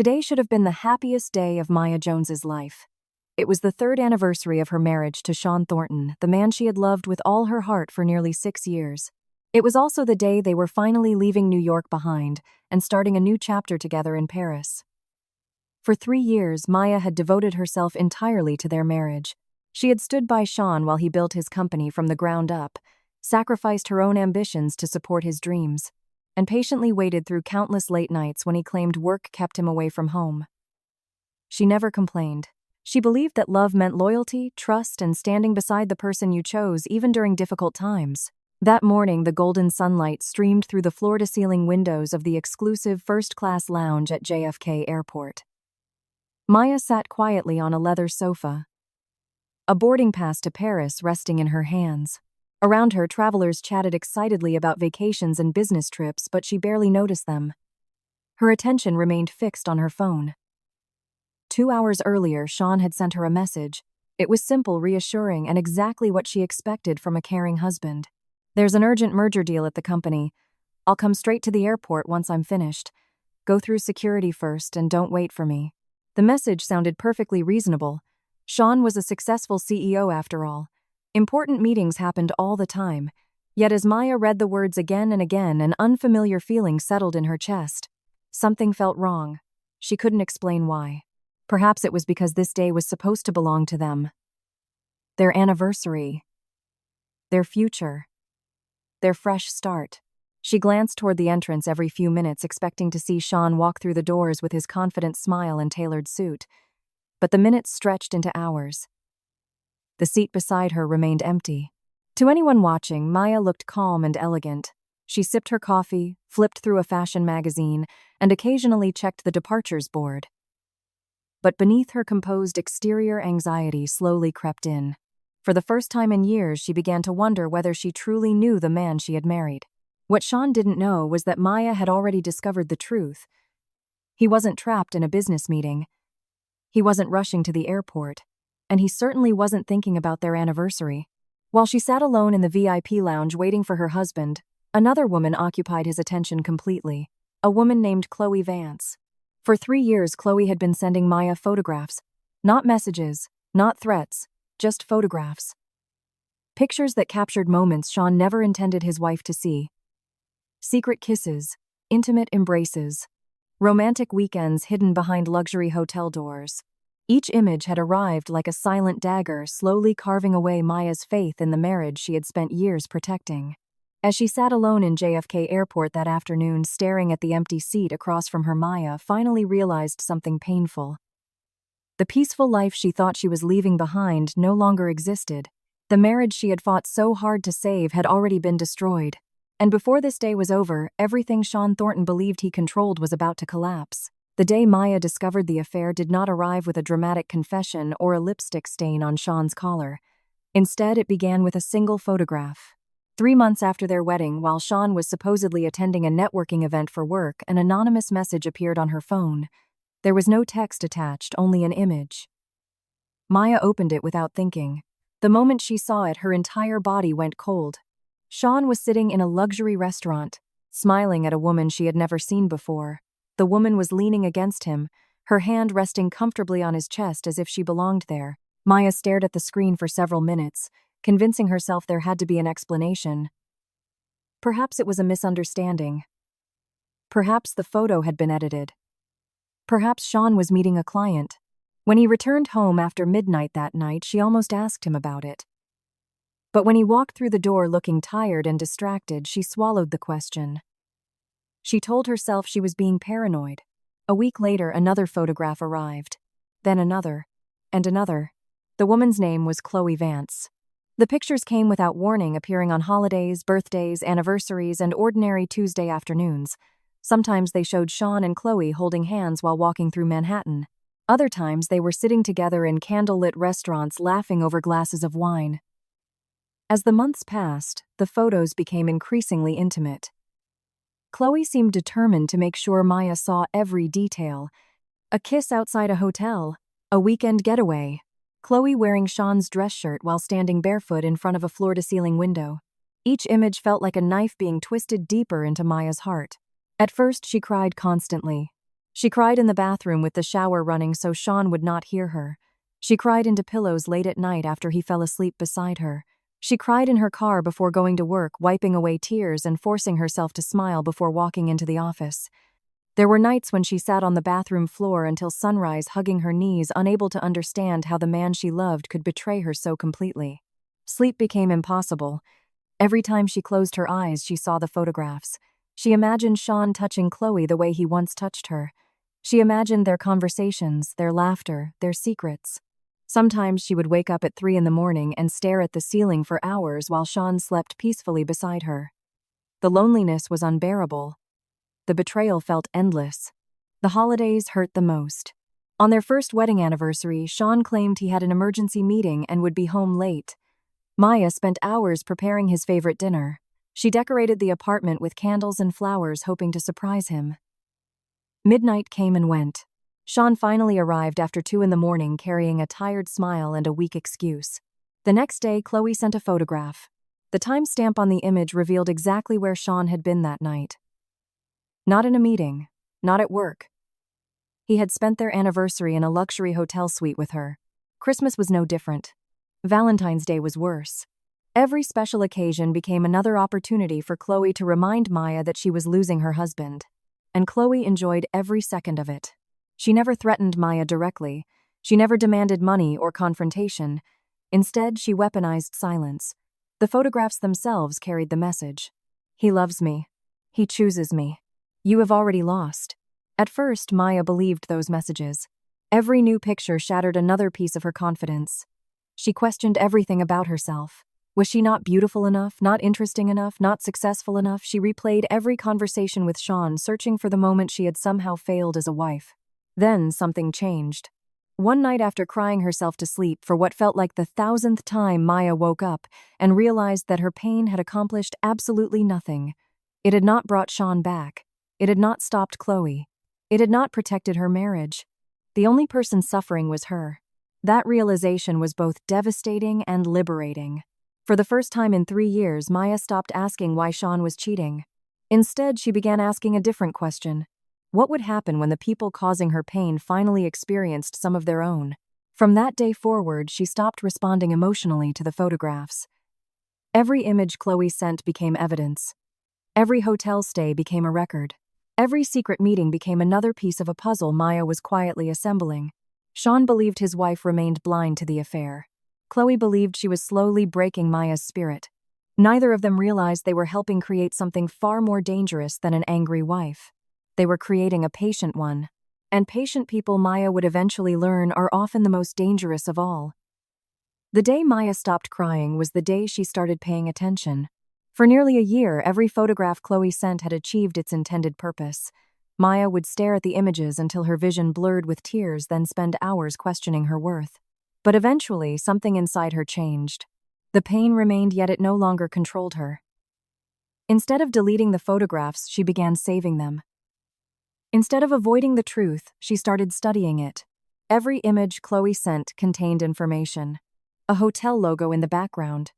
Today should have been the happiest day of Maya Jones's life. It was the third anniversary of her marriage to Sean Thornton, the man she had loved with all her heart for nearly 6 years. It was also the day they were finally leaving New York behind and starting a new chapter together in Paris. For 3 years, Maya had devoted herself entirely to their marriage. She had stood by Sean while he built his company from the ground up, sacrificed her own ambitions to support his dreams, and patiently waited through countless late nights when he claimed work kept him away from home. She never complained. She believed that love meant loyalty, trust, and standing beside the person you chose even during difficult times. That morning, the golden sunlight streamed through the floor-to-ceiling windows of the exclusive first-class lounge at JFK Airport. Maya sat quietly on a leather sofa, a boarding pass to Paris resting in her hands. Around her, travelers chatted excitedly about vacations and business trips, but she barely noticed them. Her attention remained fixed on her phone. 2 hours earlier, Sean had sent her a message. It was simple, reassuring, and exactly what she expected from a caring husband. "There's an urgent merger deal at the company. I'll come straight to the airport once I'm finished. Go through security first and don't wait for me." The message sounded perfectly reasonable. Sean was a successful CEO after all. Important meetings happened all the time. Yet as Maya read the words again and again, an unfamiliar feeling settled in her chest. Something felt wrong. She couldn't explain why. Perhaps it was because this day was supposed to belong to them. Their anniversary. Their future. Their fresh start. She glanced toward the entrance every few minutes, expecting to see Sean walk through the doors with his confident smile and tailored suit. But the minutes stretched into hours. The seat beside her remained empty. To anyone watching, Maya looked calm and elegant. She sipped her coffee, flipped through a fashion magazine, and occasionally checked the departures board. But beneath her composed exterior, anxiety slowly crept in. For the first time in years, she began to wonder whether she truly knew the man she had married. What Sean didn't know was that Maya had already discovered the truth. He wasn't trapped in a business meeting. He wasn't rushing to the airport. And he certainly wasn't thinking about their anniversary. While she sat alone in the VIP lounge waiting for her husband, another woman occupied his attention completely. A woman named Chloe Vance. For 3 years, Chloe had been sending Maya photographs. Not messages, not threats, just photographs. Pictures that captured moments Sean never intended his wife to see. Secret kisses, intimate embraces, romantic weekends hidden behind luxury hotel doors. Each image had arrived like a silent dagger, slowly carving away Maya's faith in the marriage she had spent years protecting. As she sat alone in JFK Airport that afternoon, staring at the empty seat across from her, Maya finally realized something painful. The peaceful life she thought she was leaving behind no longer existed. The marriage she had fought so hard to save had already been destroyed. And before this day was over, everything Sean Thornton believed he controlled was about to collapse. The day Maya discovered the affair did not arrive with a dramatic confession or a lipstick stain on Sean's collar. Instead, it began with a single photograph. 3 months after their wedding, while Sean was supposedly attending a networking event for work, an anonymous message appeared on her phone. There was no text attached, only an image. Maya opened it without thinking. The moment she saw it, her entire body went cold. Sean was sitting in a luxury restaurant, smiling at a woman she had never seen before. The woman was leaning against him, her hand resting comfortably on his chest as if she belonged there. Maya stared at the screen for several minutes, convincing herself there had to be an explanation. Perhaps it was a misunderstanding. Perhaps the photo had been edited. Perhaps Sean was meeting a client. When he returned home after midnight that night, she almost asked him about it. But when he walked through the door looking tired and distracted, she swallowed the question. She told herself she was being paranoid. A week later, another photograph arrived. Then another. And another. The woman's name was Chloe Vance. The pictures came without warning, appearing on holidays, birthdays, anniversaries, and ordinary Tuesday afternoons. Sometimes they showed Sean and Chloe holding hands while walking through Manhattan. Other times they were sitting together in candlelit restaurants, laughing over glasses of wine. As the months passed, the photos became increasingly intimate. Chloe seemed determined to make sure Maya saw every detail. A kiss outside a hotel, a weekend getaway, Chloe wearing Sean's dress shirt while standing barefoot in front of a floor-to-ceiling window. Each image felt like a knife being twisted deeper into Maya's heart. At first, she cried constantly. She cried in the bathroom with the shower running so Sean would not hear her. She cried into pillows late at night after he fell asleep beside her. She cried in her car before going to work, wiping away tears and forcing herself to smile before walking into the office. There were nights when she sat on the bathroom floor until sunrise, hugging her knees, unable to understand how the man she loved could betray her so completely. Sleep became impossible. Every time she closed her eyes, she saw the photographs. She imagined Sean touching Chloe the way he once touched her. She imagined their conversations, their laughter, their secrets. Sometimes she would wake up at 3 a.m. and stare at the ceiling for hours while Sean slept peacefully beside her. The loneliness was unbearable. The betrayal felt endless. The holidays hurt the most. On their first wedding anniversary, Sean claimed he had an emergency meeting and would be home late. Maya spent hours preparing his favorite dinner. She decorated the apartment with candles and flowers, hoping to surprise him. Midnight came and went. Sean finally arrived after 2 a.m. carrying a tired smile and a weak excuse. The next day, Chloe sent a photograph. The timestamp on the image revealed exactly where Sean had been that night. Not in a meeting, not at work. He had spent their anniversary in a luxury hotel suite with her. Christmas was no different. Valentine's Day was worse. Every special occasion became another opportunity for Chloe to remind Maya that she was losing her husband. And Chloe enjoyed every second of it. She never threatened Maya directly. She never demanded money or confrontation. Instead, she weaponized silence. The photographs themselves carried the message. He loves me. He chooses me. You have already lost. At first, Maya believed those messages. Every new picture shattered another piece of her confidence. She questioned everything about herself. Was she not beautiful enough, not interesting enough, not successful enough? She replayed every conversation with Sean, searching for the moment she had somehow failed as a wife. Then something changed. One night, after crying herself to sleep for what felt like the 1,000th time, Maya woke up and realized that her pain had accomplished absolutely nothing. It had not brought Sean back. It had not stopped Chloe. It had not protected her marriage. The only person suffering was her. That realization was both devastating and liberating. For the first time in 3 years, Maya stopped asking why Sean was cheating. Instead, she began asking a different question. What would happen when the people causing her pain finally experienced some of their own? From that day forward, she stopped responding emotionally to the photographs. Every image Chloe sent became evidence. Every hotel stay became a record. Every secret meeting became another piece of a puzzle Maya was quietly assembling. Sean believed his wife remained blind to the affair. Chloe believed she was slowly breaking Maya's spirit. Neither of them realized they were helping create something far more dangerous than an angry wife. They were creating a patient one. And patient people, Maya would eventually learn, are often the most dangerous of all. The day Maya stopped crying was the day she started paying attention. For nearly a year, every photograph Chloe sent had achieved its intended purpose. Maya would stare at the images until her vision blurred with tears, then spend hours questioning her worth. But eventually, something inside her changed. The pain remained, yet it no longer controlled her. Instead of deleting the photographs, she began saving them. Instead of avoiding the truth, she started studying it. Every image Chloe sent contained information. A hotel logo in the background,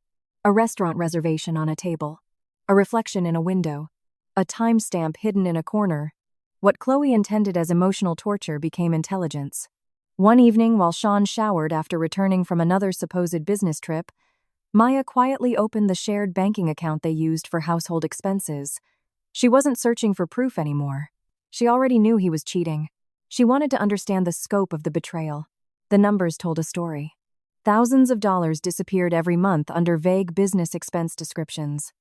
a restaurant reservation on a table, a reflection in a window, a timestamp hidden in a corner. What Chloe intended as emotional torture became intelligence. One evening, while Sean showered after returning from another supposed business trip, Maya quietly opened the shared banking account they used for household expenses. She wasn't searching for proof anymore. She already knew he was cheating. She wanted to understand the scope of the betrayal. The numbers told a story. Thousands of dollars disappeared every month under vague business expense descriptions.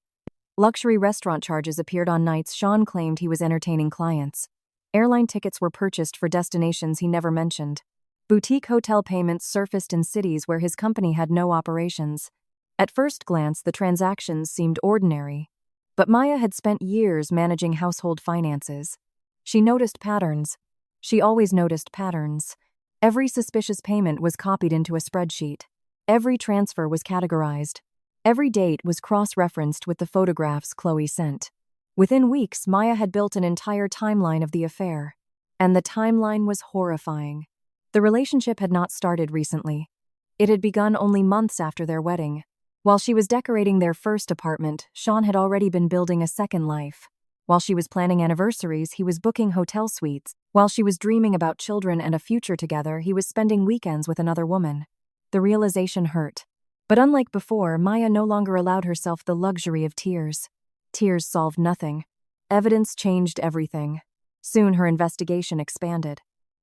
Luxury restaurant charges appeared on nights Sean claimed he was entertaining clients. Airline tickets were purchased for destinations he never mentioned. Boutique hotel payments surfaced in cities where his company had no operations. At first glance, the transactions seemed ordinary. But Maya had spent years managing household finances. She noticed patterns. She always noticed patterns. Every suspicious payment was copied into a spreadsheet. Every transfer was categorized. Every date was cross-referenced with the photographs Chloe sent. Within weeks, Maya had built an entire timeline of the affair. And the timeline was horrifying. The relationship had not started recently. It had begun only months after their wedding. While she was decorating their first apartment, Sean had already been building a second life. While she was planning anniversaries, he was booking hotel suites. While she was dreaming about children and a future together, he was spending weekends with another woman. The realization hurt. But unlike before, Maya no longer allowed herself the luxury of tears. Tears solved nothing. Evidence changed everything. Soon her investigation expanded.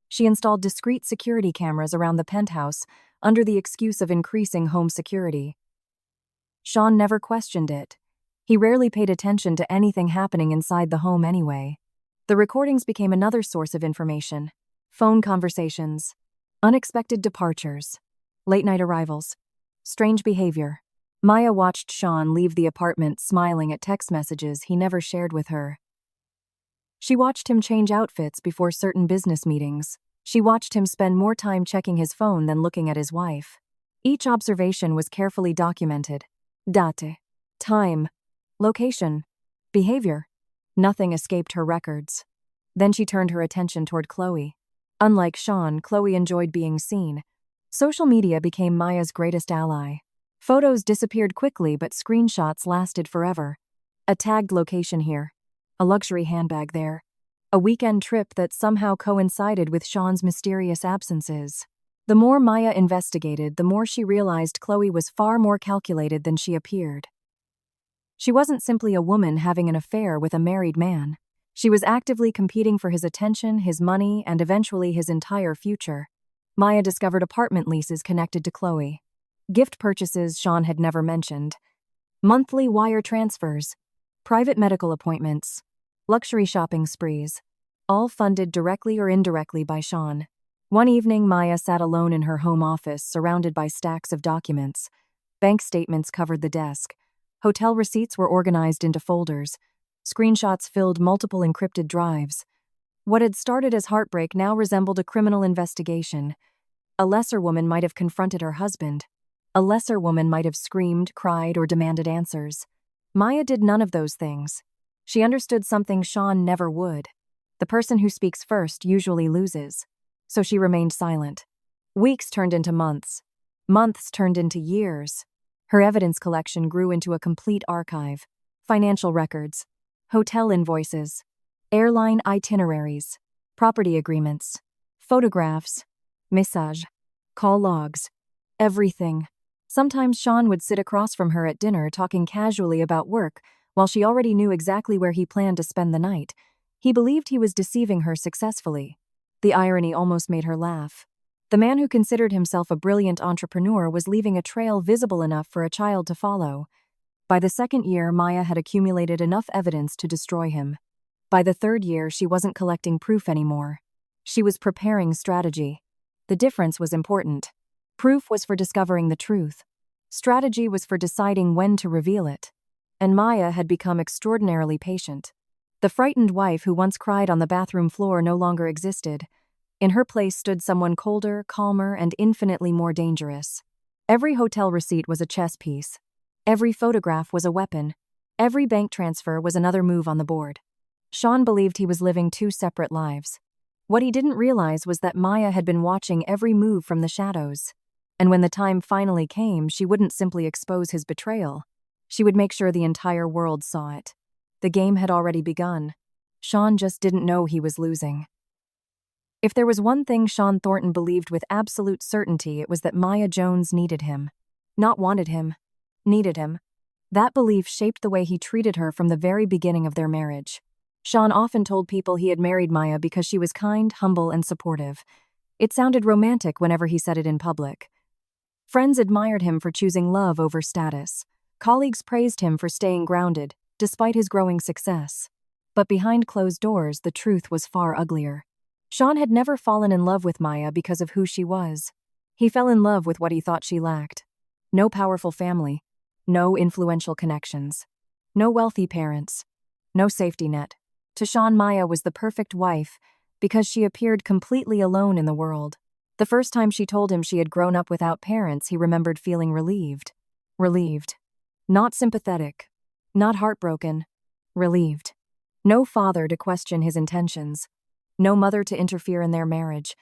She installed discreet security cameras around the penthouse under the excuse of increasing home security. Sean never questioned it. He rarely paid attention to anything happening inside the home anyway. The recordings became another source of information. Phone conversations, unexpected departures, late-night arrivals, strange behavior. Maya watched Sean leave the apartment smiling at text messages he never shared with her. She watched him change outfits before certain business meetings. She watched him spend more time checking his phone than looking at his wife. Each observation was carefully documented. Date, time, location, behavior. Nothing escaped her records. Then she turned her attention toward Chloe. Unlike Sean, Chloe enjoyed being seen. Social media became Maya's greatest ally. Photos disappeared quickly, but screenshots lasted forever. A tagged location here. A luxury handbag there. A weekend trip that somehow coincided with Sean's mysterious absences. The more Maya investigated, the more she realized Chloe was far more calculated than she appeared. She wasn't simply a woman having an affair with a married man. She was actively competing for his attention, his money, and eventually his entire future. Maya discovered apartment leases connected to Chloe. Gift purchases Sean had never mentioned. Monthly wire transfers. Private medical appointments. Luxury shopping sprees. All funded directly or indirectly by Sean. One evening, Maya sat alone in her home office, surrounded by stacks of documents. Bank statements covered the desk. Hotel receipts were organized into folders. Screenshots filled multiple encrypted drives. What had started as heartbreak now resembled a criminal investigation. A lesser woman might have confronted her husband. A lesser woman might have screamed, cried, or demanded answers. Maya did none of those things. She understood something Sean never would. The person who speaks first usually loses. So she remained silent. Weeks turned into months. Months turned into years. Her evidence collection grew into a complete archive. Financial records, hotel invoices, airline itineraries, property agreements, photographs, message, call logs, everything. Sometimes Sean would sit across from her at dinner talking casually about work while she already knew exactly where he planned to spend the night. He believed he was deceiving her successfully. The irony almost made her laugh. The man who considered himself a brilliant entrepreneur was leaving a trail visible enough for a child to follow. By the second year, Maya had accumulated enough evidence to destroy him. By the third year, she wasn't collecting proof anymore. She was preparing strategy. The difference was important. Proof was for discovering the truth. Strategy was for deciding when to reveal it. And Maya had become extraordinarily patient. The frightened wife who once cried on the bathroom floor no longer existed. In her place stood someone colder, calmer, and infinitely more dangerous. Every hotel receipt was a chess piece. Every photograph was a weapon. Every bank transfer was another move on the board. Sean believed he was living two separate lives. What he didn't realize was that Maya had been watching every move from the shadows. And when the time finally came, she wouldn't simply expose his betrayal. She would make sure the entire world saw it. The game had already begun. Sean just didn't know he was losing. If there was one thing Sean Thornton believed with absolute certainty, it was that Maya Jones needed him. Not wanted him. Needed him. That belief shaped the way he treated her from the very beginning of their marriage. Sean often told people he had married Maya because she was kind, humble, and supportive. It sounded romantic whenever he said it in public. Friends admired him for choosing love over status. Colleagues praised him for staying grounded, despite his growing success. But behind closed doors, the truth was far uglier. Sean had never fallen in love with Maya because of who she was. He fell in love with what he thought she lacked. No powerful family. No influential connections. No wealthy parents. No safety net. To Sean, Maya was the perfect wife because she appeared completely alone in the world. The first time she told him she had grown up without parents, he remembered feeling relieved. Relieved. Not sympathetic. Not heartbroken. Relieved. No father to question his intentions. No mother to interfere in their marriage.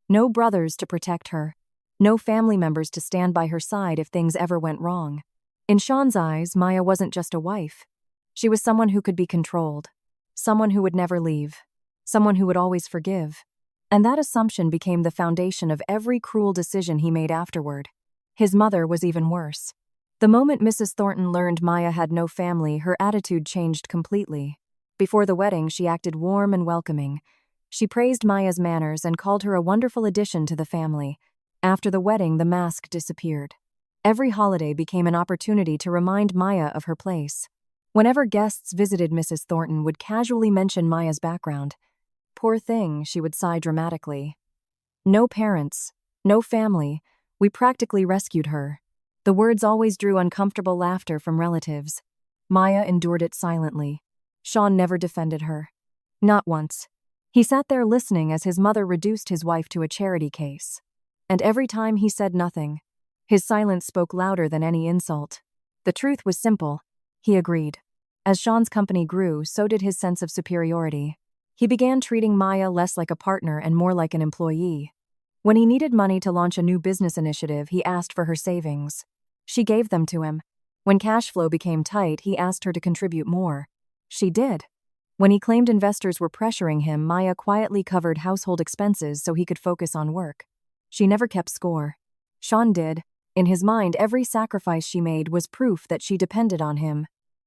No brothers to protect her. No family members to stand by her side if things ever went wrong. In Sean's eyes, Maya wasn't just a wife. She was someone who could be controlled. someone who would never leave, someone who would always forgive. And that assumption became the foundation of every cruel decision he made afterward. His mother was even worse. The moment Mrs. Thornton learned Maya had no family, her attitude changed completely. Before the wedding, she acted warm and welcoming. She praised Maya's manners and called her a wonderful addition to the family. After the wedding, the mask disappeared. Every holiday became an opportunity to remind Maya of her place. Whenever guests visited, Mrs. Thornton would casually mention Maya's background. "Poor thing," she would sigh dramatically. "No parents, no family. We practically rescued her." The words always drew uncomfortable laughter from relatives. Maya endured it silently. Sean never defended her. Not once. He sat there listening as his mother reduced his wife to a charity case. And every time he said nothing, his silence spoke louder than any insult. The truth was simple. He agreed. As Sean's company grew, so did his sense of superiority. He began treating Maya less like a partner and more like an employee. When he needed money to launch a new business initiative, he asked for her savings. She gave them to him. When cash flow became tight, he asked her to contribute more. She did. When he claimed investors were pressuring him, Maya quietly covered household expenses so he could focus on work. She never kept score. Sean did. In his mind, every sacrifice she made was proof that she depended on him.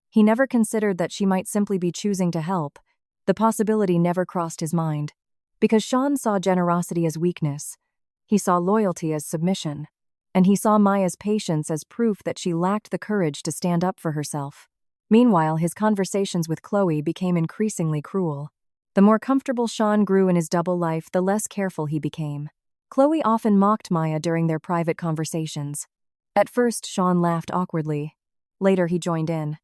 He never considered that she might simply be choosing to help. The possibility never crossed his mind. Because Sean saw generosity as weakness. He saw loyalty as submission. And he saw Maya's patience as proof that she lacked the courage to stand up for herself. Meanwhile, his conversations with Chloe became increasingly cruel. The more comfortable Sean grew in his double life, the less careful he became. Chloe often mocked Maya during their private conversations. At first, Sean laughed awkwardly. Later, he joined in.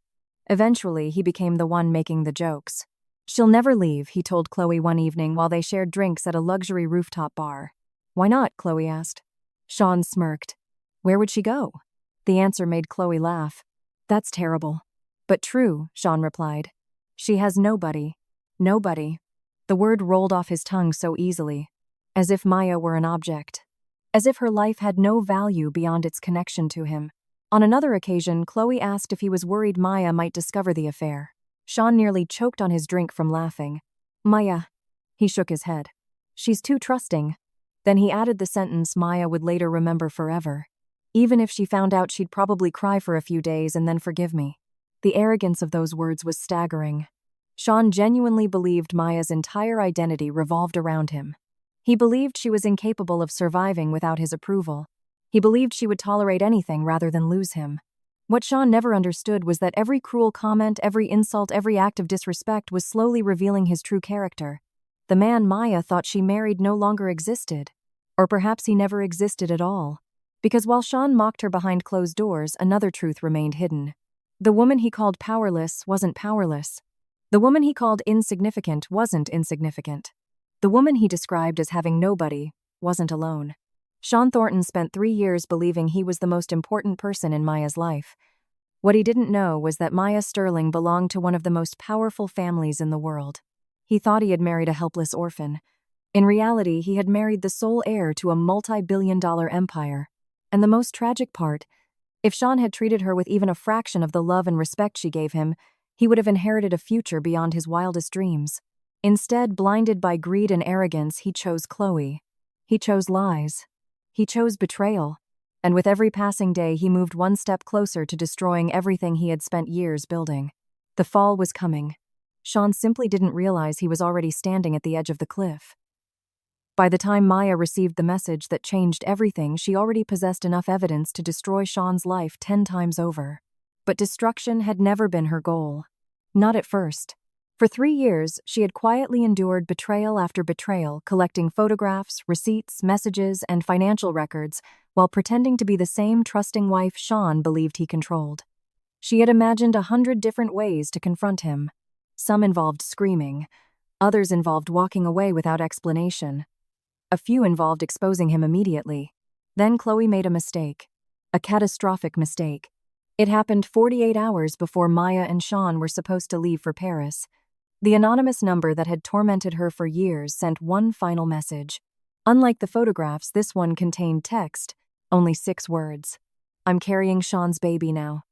Eventually, he became the one making the jokes. "She'll never leave," he told Chloe one evening while they shared drinks at a luxury rooftop bar. "Why not?" Chloe asked. Sean smirked. "Where would she go?" The answer made Chloe laugh. "That's terrible." "But true," Sean replied. "She has nobody." Nobody. The word rolled off his tongue so easily. As if Maya were an object. As if her life had no value beyond its connection to him. On another occasion, Chloe asked if he was worried Maya might discover the affair. Sean nearly choked on his drink from laughing. "Maya." He shook his head. "She's too trusting." Then he added the sentence Maya would later remember forever. "Even if she found out, she'd probably cry for a few days and then forgive me." The arrogance of those words was staggering. Sean genuinely believed Maya's entire identity revolved around him. He believed she was incapable of surviving without his approval. He believed she would tolerate anything rather than lose him. What Sean never understood was that every cruel comment, every insult, every act of disrespect was slowly revealing his true character. The man Maya thought she married no longer existed. Or perhaps he never existed at all. Because while Sean mocked her behind closed doors, another truth remained hidden. The woman he called powerless wasn't powerless. The woman he called insignificant wasn't insignificant. The woman he described as having nobody wasn't alone. Sean Thornton spent 3 years believing he was the most important person in Maya's life. What he didn't know was that Maya Sterling belonged to one of the most powerful families in the world. He thought he had married a helpless orphan. In reality, he had married the sole heir to a multi-billion-dollar empire. And the most tragic part, if Sean had treated her with even a fraction of the love and respect she gave him, he would have inherited a future beyond his wildest dreams. Instead, blinded by greed and arrogance, he chose Chloe. He chose lies. He chose betrayal. And with every passing day, he moved one step closer to destroying everything he had spent years building. The fall was coming. Sean simply didn't realize he was already standing at the edge of the cliff. By the time Maya received the message that changed everything, she already possessed enough evidence to destroy Sean's life 10 times over. But destruction had never been her goal. Not at first. For 3 years, she had quietly endured betrayal after betrayal, collecting photographs, receipts, messages, and financial records, while pretending to be the same trusting wife Sean believed he controlled. She had imagined 100 different ways to confront him. Some involved screaming. Others involved walking away without explanation. A few involved exposing him immediately. Then Chloe made a mistake. A catastrophic mistake. It happened 48 hours before Maya and Sean were supposed to leave for Paris. The anonymous number that had tormented her for years sent one final message. Unlike the photographs, this one contained text, only 6 words. "I'm carrying Sean's baby now."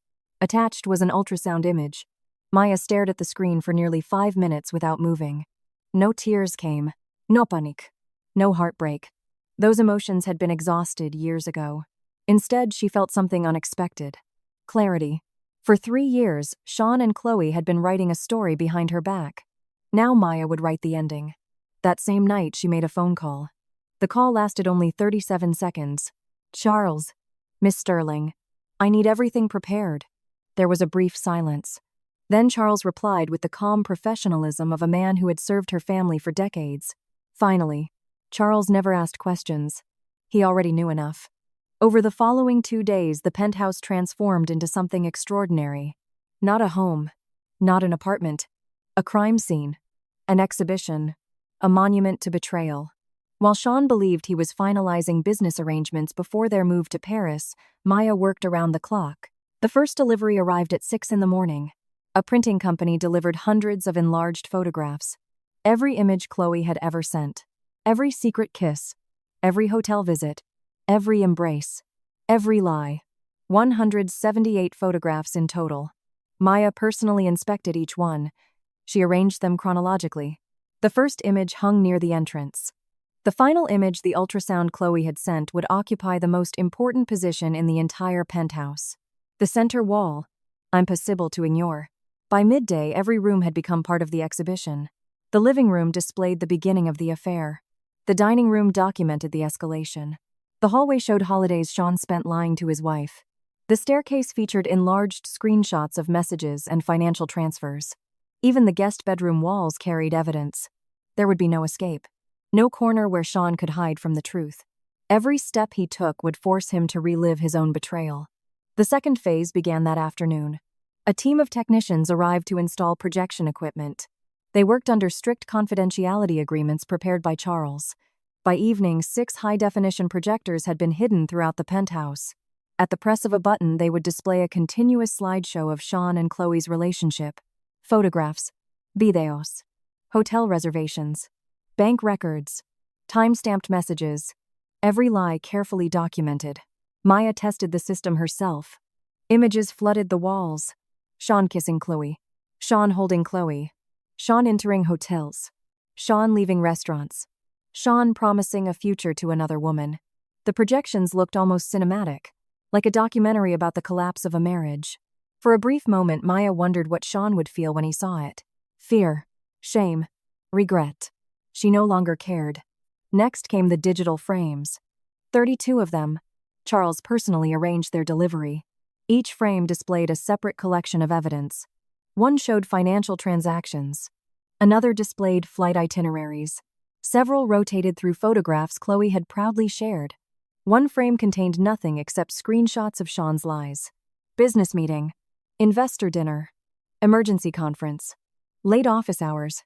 Attached was an ultrasound image. Maya stared at the screen for nearly 5 minutes without moving. No tears came. No panic. No heartbreak. Those emotions had been exhausted years ago. Instead, she felt something unexpected. Clarity. For 3 years, Sean and Chloe had been writing a story behind her back. Now Maya would write the ending. That same night, she made a phone call. The call lasted only 37 seconds. Charles. Miss Sterling. I need everything prepared. There was a brief silence. Then Charles replied with the calm professionalism of a man who had served her family for decades. Finally, Charles never asked questions. He already knew enough. Over the following 2 days, the penthouse transformed into something extraordinary. Not a home. Not an apartment. A crime scene. An exhibition. A monument to betrayal. While Sean believed he was finalizing business arrangements before their move to Paris, Maya worked around the clock. The first delivery arrived at 6 in the morning. A printing company delivered hundreds of enlarged photographs. Every image Chloe had ever sent. Every secret kiss. Every hotel visit. Every embrace. Every lie. 178 photographs in total. Maya personally inspected each one. She arranged them chronologically. The first image hung near the entrance. The final image, the ultrasound Chloe had sent, would occupy the most important position in the entire penthouse. The center wall. Impossible to ignore. By midday, every room had become part of the exhibition. The living room displayed the beginning of the affair. The dining room documented the escalation. The hallway showed holidays Sean spent lying to his wife. The staircase featured enlarged screenshots of messages and financial transfers. Even the guest bedroom walls carried evidence. There would be no escape. No corner where Sean could hide from the truth. Every step he took would force him to relive his own betrayal. The second phase began that afternoon. A team of technicians arrived to install projection equipment. They worked under strict confidentiality agreements prepared by Charles. By evening, 6 high-definition projectors had been hidden throughout the penthouse. At the press of a button, they would display a continuous slideshow of Sean and Chloe's relationship. Photographs, videos, hotel reservations, bank records, time-stamped messages, every lie carefully documented. Maya tested the system herself. Images flooded the walls. Sean kissing Chloe. Sean holding Chloe. Sean entering hotels. Sean leaving restaurants. Sean promising a future to another woman. The projections looked almost cinematic, like a documentary about the collapse of a marriage. For a brief moment, Maya wondered what Sean would feel when he saw it. Fear, shame, regret. She no longer cared. Next came the digital frames. 32 of them. Charles personally arranged their delivery. Each frame displayed a separate collection of evidence. One showed financial transactions. Another displayed flight itineraries. Several rotated through photographs Chloe had proudly shared. One frame contained nothing except screenshots of Sean's lies. Business meeting. Investor dinner. Emergency conference. Late office hours.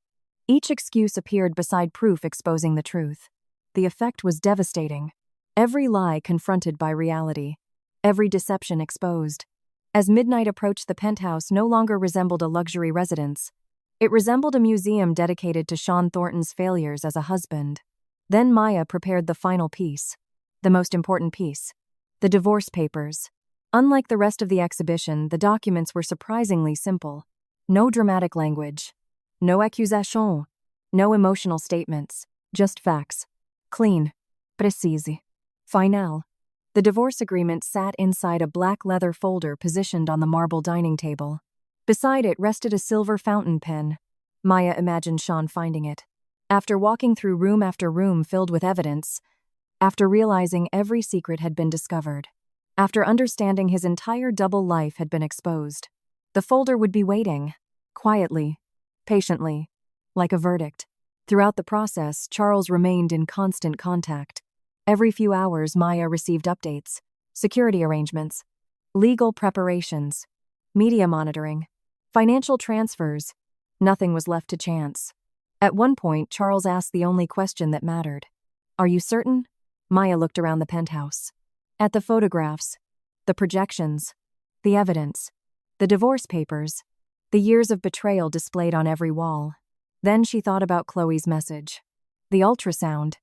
Each excuse appeared beside proof exposing the truth. The effect was devastating. Every lie confronted by reality. Every deception exposed. As midnight approached, the penthouse no longer resembled a luxury residence. It resembled a museum dedicated to Sean Thornton's failures as a husband. Then Maya prepared the final piece. The most important piece. The divorce papers. Unlike the rest of the exhibition, the documents were surprisingly simple. No dramatic language. No accusation. No emotional statements. Just facts. Clean. Précis. Final. The divorce agreement sat inside a black leather folder positioned on the marble dining table. Beside it rested a silver fountain pen. Maya imagined Sean finding it. After walking through room after room filled with evidence, after realizing every secret had been discovered, after understanding his entire double life had been exposed, the folder would be waiting, quietly, patiently, like a verdict. Throughout the process, Charles remained in constant contact. Every few hours, Maya received updates, security arrangements, legal preparations, media monitoring, financial transfers. Nothing was left to chance. At one point, Charles asked the only question that mattered. "Are you certain?" Maya looked around the penthouse. At the photographs, the projections, the evidence, the divorce papers, the years of betrayal displayed on every wall. Then she thought about Chloe's message. The ultrasound,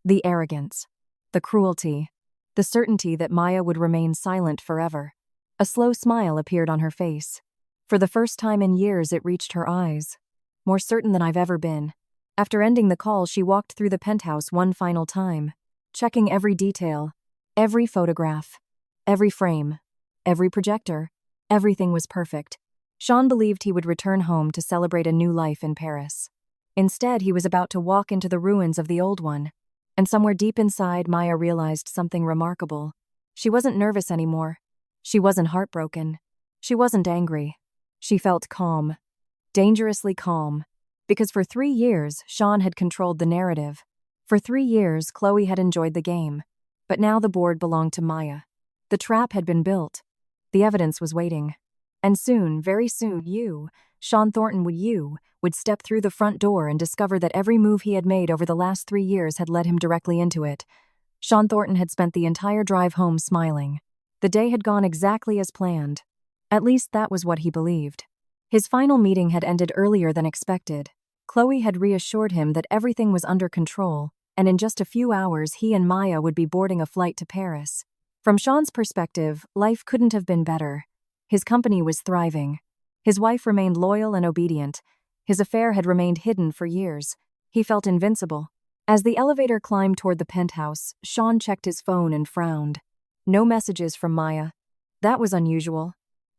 the arrogance, the cruelty, the certainty that Maya would remain silent forever. A slow smile appeared on her face. For the first time in years, it reached her eyes. More certain than I've ever been. After ending the call, she walked through the penthouse one final time, checking every detail, every photograph, every frame, every projector. Everything was perfect. Sean believed he would return home to celebrate a new life in Paris. Instead, he was about to walk into the ruins of the old one. And somewhere deep inside, Maya realized something remarkable. She wasn't nervous anymore. She wasn't heartbroken. She wasn't angry. She felt calm. Dangerously calm. Because for 3 years, Sean had controlled the narrative. For 3 years, Chloe had enjoyed the game. But now the board belonged to Maya. The trap had been built. The evidence was waiting. And soon, very soon, Sean Thornton would step through the front door and discover that every move he had made over the last 3 years had led him directly into it. Sean Thornton had spent the entire drive home smiling. The day had gone exactly as planned. At least that was what he believed. His final meeting had ended earlier than expected. Chloe had reassured him that everything was under control, and in just a few hours he and Maya would be boarding a flight to Paris. From Sean's perspective, life couldn't have been better. His company was thriving. His wife remained loyal and obedient. His affair had remained hidden for years. He felt invincible. As the elevator climbed toward the penthouse, Sean checked his phone and frowned. No messages from Maya. That was unusual.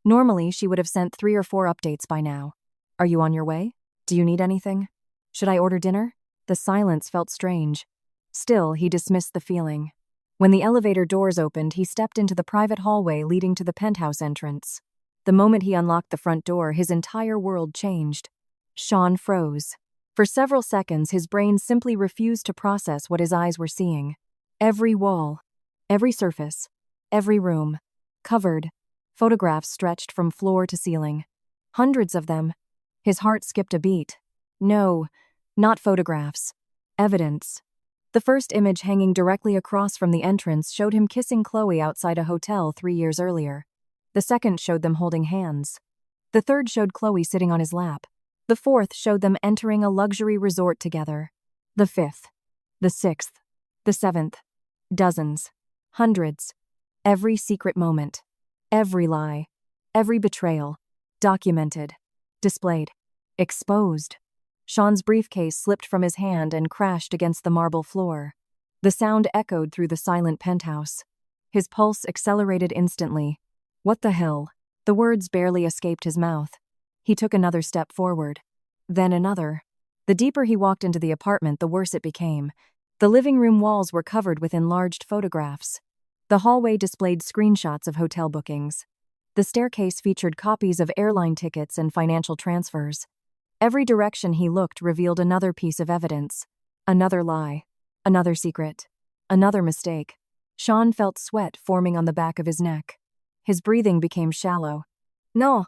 Normally, she would have sent 3 or 4 updates by now. Are you on your way? Do you need anything? Should I order dinner? The silence felt strange. Still, he dismissed the feeling. When the elevator doors opened, he stepped into the private hallway leading to the penthouse entrance. The moment he unlocked the front door, his entire world changed. Sean froze. For several seconds, his brain simply refused to process what his eyes were seeing. Every wall, every surface, every room, covered. Photographs stretched from floor to ceiling. Hundreds of them. His heart skipped a beat. No, not photographs. Evidence. The first image hanging directly across from the entrance showed him kissing Chloe outside a hotel 3 years earlier. The second showed them holding hands. The third showed Chloe sitting on his lap. The fourth showed them entering a luxury resort together. The fifth. The sixth. The seventh. Dozens. Hundreds. Every secret moment. Every lie. Every betrayal. Documented. Displayed. Exposed. Sean's briefcase slipped from his hand and crashed against the marble floor. The sound echoed through the silent penthouse. His pulse accelerated instantly. What the hell? The words barely escaped his mouth. He took another step forward. Then another. The deeper he walked into the apartment, the worse it became. The living room walls were covered with enlarged photographs. The hallway displayed screenshots of hotel bookings. The staircase featured copies of airline tickets and financial transfers. Every direction he looked revealed another piece of evidence. Another lie. Another secret. Another mistake. Sean felt sweat forming on the back of his neck. His breathing became shallow. No.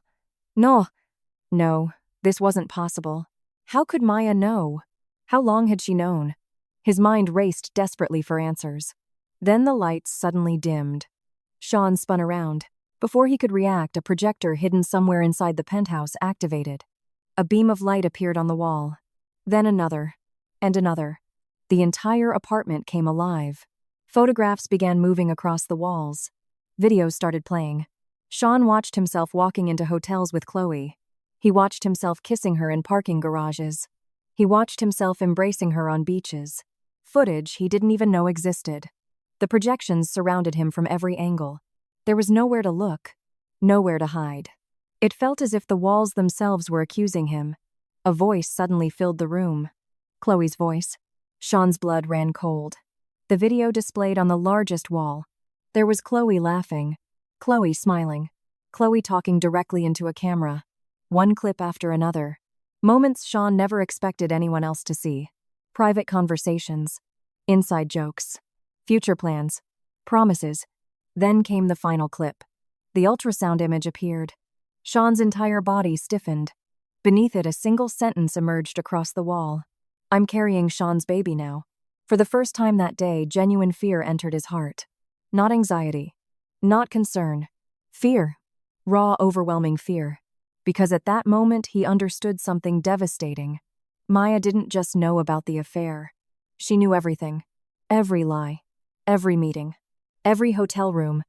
No, this wasn't possible. How could Maya know? How long had she known? His mind raced desperately for answers. Then the lights suddenly dimmed. Sean spun around. Before he could react, a projector hidden somewhere inside the penthouse activated. A beam of light appeared on the wall. Then another. And another. The entire apartment came alive. Photographs began moving across the walls. Videos started playing. Sean watched himself walking into hotels with Chloe. He watched himself kissing her in parking garages. He watched himself embracing her on beaches. Footage he didn't even know existed. The projections surrounded him from every angle. There was nowhere to look, nowhere to hide. It felt as if the walls themselves were accusing him. A voice suddenly filled the room. Chloe's voice. Sean's blood ran cold. The video displayed on the largest wall. There was Chloe laughing. Chloe smiling. Chloe talking directly into a camera. One clip after another. Moments Sean never expected anyone else to see. Private conversations. Inside jokes. Future plans. Promises. Then came the final clip. The ultrasound image appeared. Sean's entire body stiffened. Beneath it, a single sentence emerged across the wall. I'm carrying Sean's baby now. For the first time that day, genuine fear entered his heart. Not anxiety. Not concern. Fear. Raw, overwhelming fear. Because at that moment, he understood something devastating. Maya didn't just know about the affair. She knew everything. Every lie. Every meeting. Every hotel room.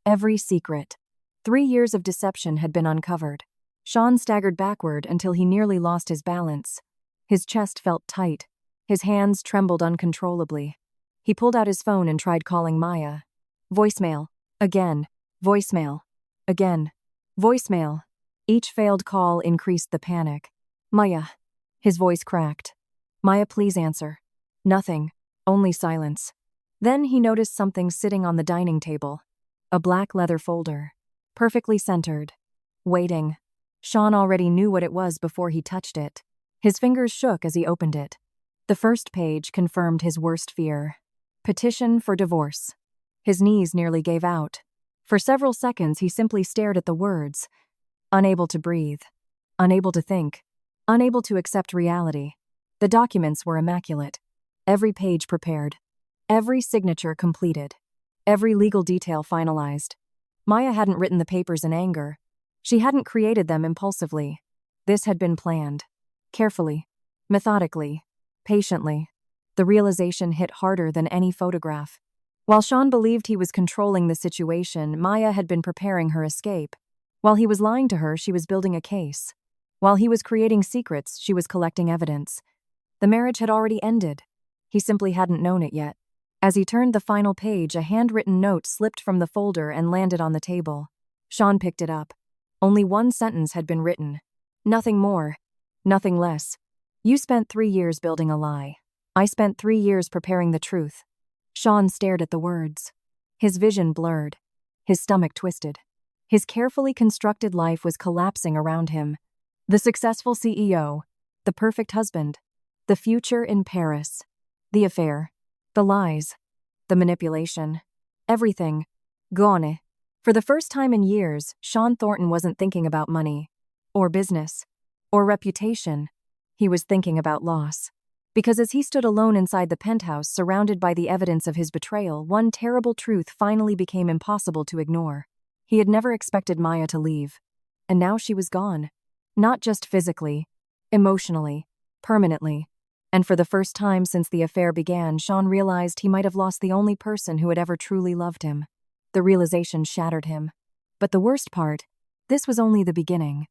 Every secret. 3 years of deception had been uncovered. Sean staggered backward until he nearly lost his balance. His chest felt tight. His hands trembled uncontrollably. He pulled out his phone and tried calling Maya. Voicemail. Again. Voicemail. Again. Voicemail. Each failed call increased the panic. Maya. His voice cracked. Maya, please answer. Nothing. Only silence. Then he noticed something sitting on the dining table. A black leather folder. Perfectly centered. Waiting. Sean already knew what it was before he touched it. His fingers shook as he opened it. The first page confirmed his worst fear. Petition for divorce. His knees nearly gave out. For several seconds he simply stared at the words. Unable to breathe. Unable to think. Unable to accept reality. The documents were immaculate. Every page prepared. Every signature completed. Every legal detail finalized. Maya hadn't written the papers in anger. She hadn't created them impulsively. This had been planned. Carefully. Methodically. Patiently. The realization hit harder than any photograph. While Sean believed he was controlling the situation, Maya had been preparing her escape. While he was lying to her, she was building a case. While he was creating secrets, she was collecting evidence. The marriage had already ended. He simply hadn't known it yet. As he turned the final page, a handwritten note slipped from the folder and landed on the table. Sean picked it up. Only one sentence had been written. Nothing more. Nothing less. You spent 3 years building a lie. I spent 3 years preparing the truth. Sean stared at the words. His vision blurred. His stomach twisted. His carefully constructed life was collapsing around him. The successful CEO. The perfect husband. The future in Paris. The affair. The lies. The manipulation. Everything. Gone. For the first time in years, Sean Thornton wasn't thinking about money. Or business. Or reputation. He was thinking about loss. Because as he stood alone inside the penthouse, surrounded by the evidence of his betrayal, one terrible truth finally became impossible to ignore. He had never expected Maya to leave. And now she was gone. Not just physically. Emotionally. Permanently. And for the first time since the affair began, Sean realized he might have lost the only person who had ever truly loved him. The realization shattered him. But the worst part, this was only the beginning.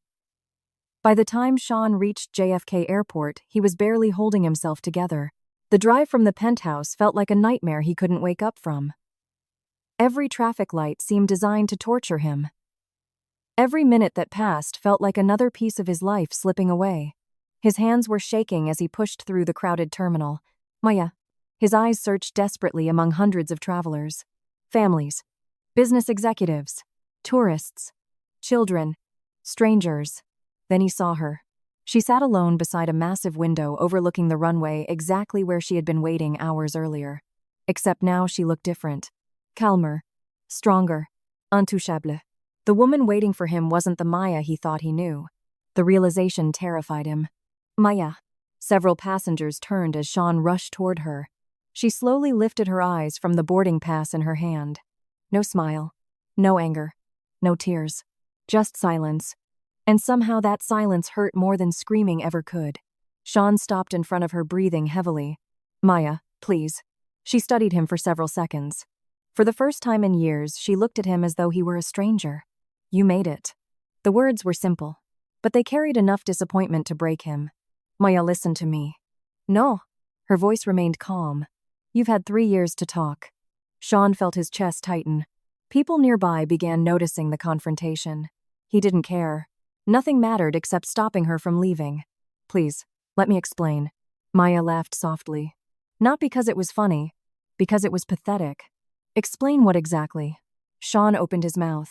By the time Sean reached JFK Airport, he was barely holding himself together. The drive from the penthouse felt like a nightmare he couldn't wake up from. Every traffic light seemed designed to torture him. Every minute that passed felt like another piece of his life slipping away. His hands were shaking as he pushed through the crowded terminal. Maya. His eyes searched desperately among hundreds of travelers. Families. Business executives. Tourists. Children. Strangers. Then he saw her. She sat alone beside a massive window overlooking the runway, exactly where she had been waiting hours earlier. Except now she looked different. Calmer. Stronger. Intouchable. The woman waiting for him wasn't the Maya he thought he knew. The realization terrified him. Maya. Several passengers turned as Sean rushed toward her. She slowly lifted her eyes from the boarding pass in her hand. No smile. No anger. No tears. Just silence. And somehow that silence hurt more than screaming ever could. Sean stopped in front of her, breathing heavily. Maya, please. She studied him for several seconds. For the first time in years, she looked at him as though he were a stranger. You made it. The words were simple, but they carried enough disappointment to break him. Maya, listen to me. No. Her voice remained calm. You've had 3 years to talk. Sean felt his chest tighten. People nearby began noticing the confrontation. He didn't care. Nothing mattered except stopping her from leaving. Please, let me explain. Maya laughed softly. Not because it was funny, because it was pathetic. Explain what exactly? Sean opened his mouth.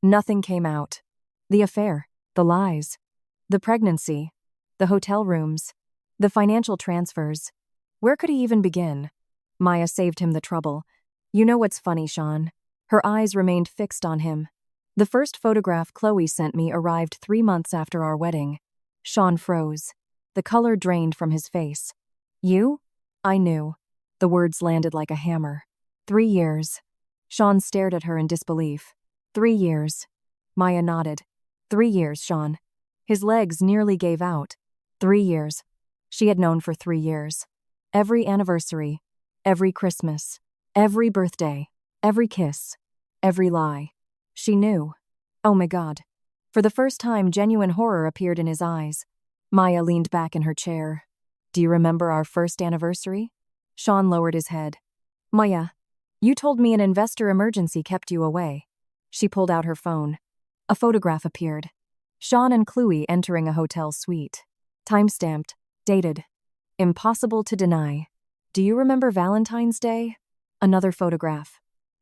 Nothing came out. The affair, the lies, the pregnancy, the hotel rooms, the financial transfers. Where could he even begin? Maya saved him the trouble. You know what's funny, Sean? Her eyes remained fixed on him. The first photograph Chloe sent me arrived 3 months after our wedding. Sean froze. The color drained from his face. You? I knew. The words landed like a hammer. 3 years. Sean stared at her in disbelief. 3 years. Maya nodded. 3 years, Sean. His legs nearly gave out. 3 years. She had known for 3 years. Every anniversary. Every Christmas. Every birthday. Every kiss. Every lie. She knew. Oh my God. For the first time, genuine horror appeared in his eyes. Maya leaned back in her chair. Do you remember our first anniversary? Sean lowered his head. Maya, you told me an investor emergency kept you away. She pulled out her phone. A photograph appeared. Sean and Chloe entering a hotel suite. Time-stamped. Dated. Impossible to deny. Do you remember Valentine's Day? Another photograph.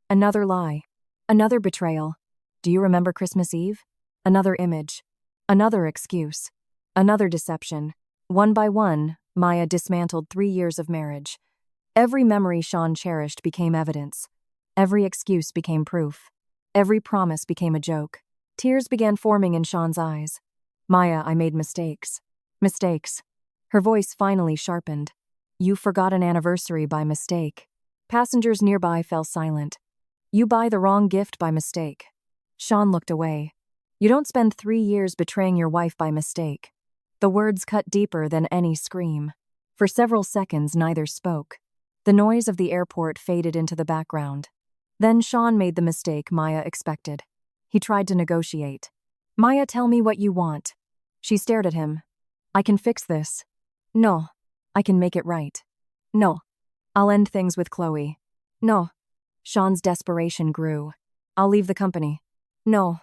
Another lie. Another betrayal. Do you remember Christmas Eve? Another image. Another excuse. Another deception. One by one, Maya dismantled 3 years of marriage. Every memory Sean cherished became evidence. Every excuse became proof. Every promise became a joke. Tears began forming in Sean's eyes. Maya, I made mistakes. Mistakes. Her voice finally sharpened. You forgot an anniversary by mistake. Passengers nearby fell silent. You buy the wrong gift by mistake. Sean looked away. You don't spend 3 years betraying your wife by mistake. The words cut deeper than any scream. For several seconds, neither spoke. The noise of the airport faded into the background. Then Sean made the mistake Maya expected. He tried to negotiate. Maya, tell me what you want. She stared at him. I can fix this. No. I can make it right. No. I'll end things with Chloe. No. Sean's desperation grew. I'll leave the company. No.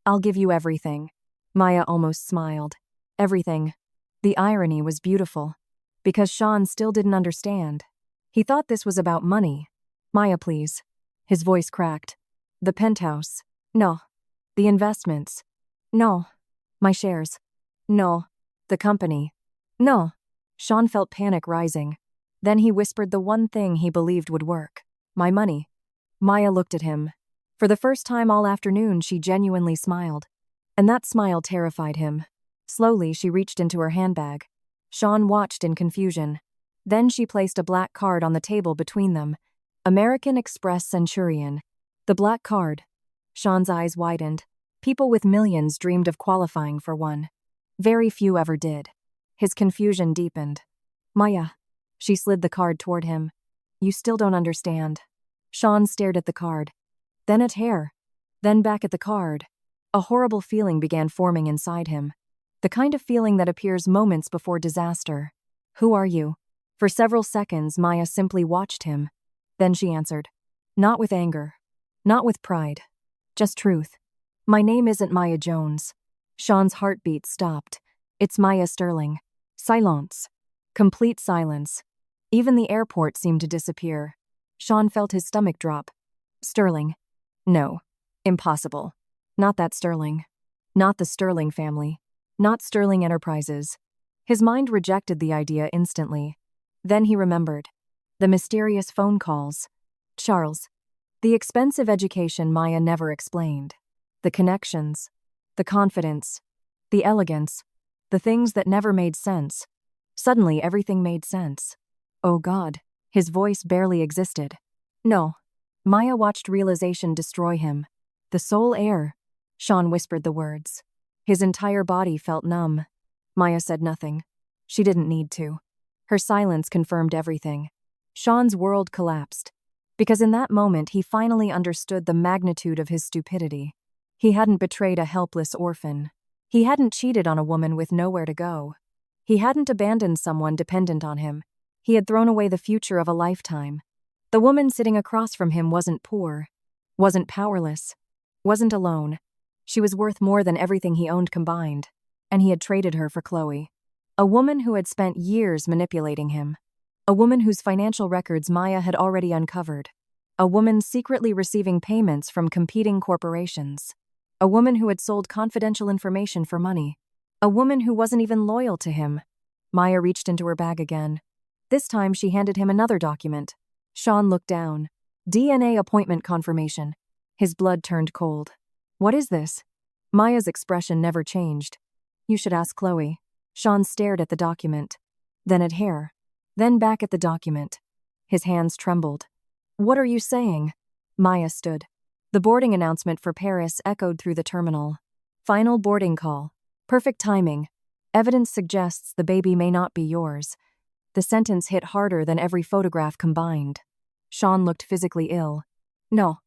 I'll give you everything. Maya almost smiled. Everything. The irony was beautiful. Because Sean still didn't understand. He thought this was about money. Maya, please. His voice cracked. The penthouse. No. The investments. No. My shares. No. The company. No. Sean felt panic rising. Then he whispered the one thing he believed would work. My money. Maya looked at him. For the first time all afternoon, she genuinely smiled. And that smile terrified him. Slowly, she reached into her handbag. Sean watched in confusion. Then she placed a black card on the table between them. American Express Centurion. The black card. Sean's eyes widened. People with millions dreamed of qualifying for one. Very few ever did. His confusion deepened. Maya. She slid the card toward him. You still don't understand. Sean stared at the card. Then at her. Then back at the card. A horrible feeling began forming inside him. The kind of feeling that appears moments before disaster. Who are you? For several seconds, Maya simply watched him. Then she answered. Not with anger. Not with pride. Just truth. My name isn't Maya Jones. Sean's heartbeat stopped. It's Maya Sterling. Silence. Complete silence. Even the airport seemed to disappear. Sean felt his stomach drop. Sterling. No. Impossible. Not that Sterling. Not the Sterling family. Not Sterling Enterprises. His mind rejected the idea instantly. Then he remembered. The mysterious phone calls. Charles. The expensive education Maya never explained. The connections. The confidence. The elegance. The things that never made sense. Suddenly everything made sense. Oh God. His voice barely existed. No. Maya watched realization destroy him. The sole heir. Sean whispered the words. His entire body felt numb. Maya said nothing. She didn't need to. Her silence confirmed everything. Sean's world collapsed. Because in that moment he finally understood the magnitude of his stupidity. He hadn't betrayed a helpless orphan. He hadn't cheated on a woman with nowhere to go. He hadn't abandoned someone dependent on him. He had thrown away the future of a lifetime. The woman sitting across from him wasn't poor. Wasn't powerless. Wasn't alone. She was worth more than everything he owned combined. And he had traded her for Chloe. A woman who had spent years manipulating him. A woman whose financial records Maya had already uncovered. A woman secretly receiving payments from competing corporations. A woman who had sold confidential information for money. A woman who wasn't even loyal to him. Maya reached into her bag again. This time she handed him another document. Sean looked down. DNA appointment confirmation. His blood turned cold. What is this? Maya's expression never changed. You should ask Chloe. Sean stared at the document. Then at her. Then back at the document. His hands trembled. What are you saying? Maya stood. The boarding announcement for Paris echoed through the terminal. Final boarding call. Perfect timing. Evidence suggests the baby may not be yours. The sentence hit harder than every photograph combined. Sean looked physically ill. No.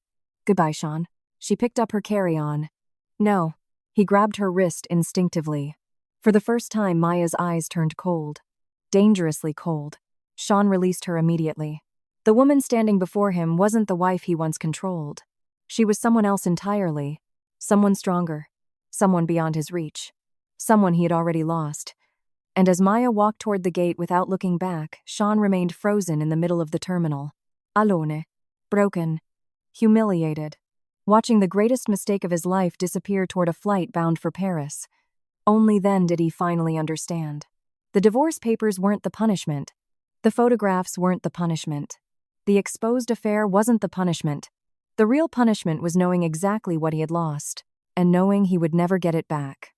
Goodbye, Sean. She picked up her carry-on. No. He grabbed her wrist instinctively. For the first time, Maya's eyes turned cold. Dangerously cold. Sean released her immediately. The woman standing before him wasn't the wife he once controlled. She was someone else entirely. Someone stronger. Someone beyond his reach. Someone he had already lost. And as Maya walked toward the gate without looking back, Sean remained frozen in the middle of the terminal. Alone. Broken. Humiliated. Watching the greatest mistake of his life disappear toward a flight bound for Paris. Only then did he finally understand. The divorce papers weren't the punishment. The photographs weren't the punishment. The exposed affair wasn't the punishment. The real punishment was knowing exactly what he had lost, and knowing he would never get it back.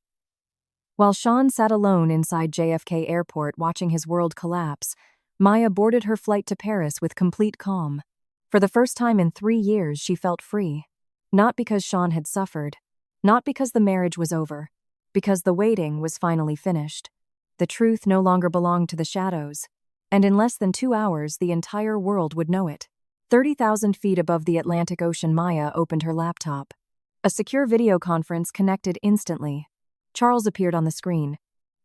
While Sean sat alone inside JFK Airport watching his world collapse, Maya boarded her flight to Paris with complete calm. For the first time in 3 years, she felt free. Not because Sean had suffered. Not because the marriage was over. Because the waiting was finally finished. The truth no longer belonged to the shadows. And in less than 2 hours, the entire world would know it. 30,000 feet above the Atlantic Ocean, Maya opened her laptop. A secure video conference connected instantly. Charles appeared on the screen.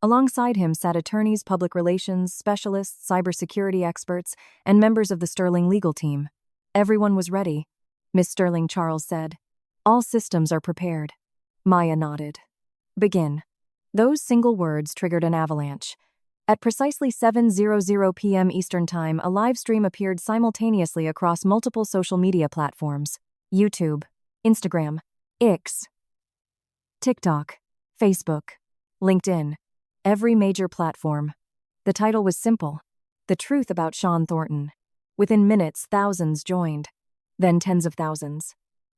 Alongside him sat attorneys, public relations, specialists, cybersecurity experts, and members of the Sterling legal team. Everyone was ready. Miss Sterling, Charles said. All systems are prepared. Maya nodded. Begin. Those single words triggered an avalanche. At precisely 7:00 p.m. Eastern Time, a live stream appeared simultaneously across multiple social media platforms: YouTube, Instagram, X, TikTok, Facebook, LinkedIn, every major platform. The title was simple: The Truth About Sean Thornton. Within minutes, thousands joined. Then tens of thousands.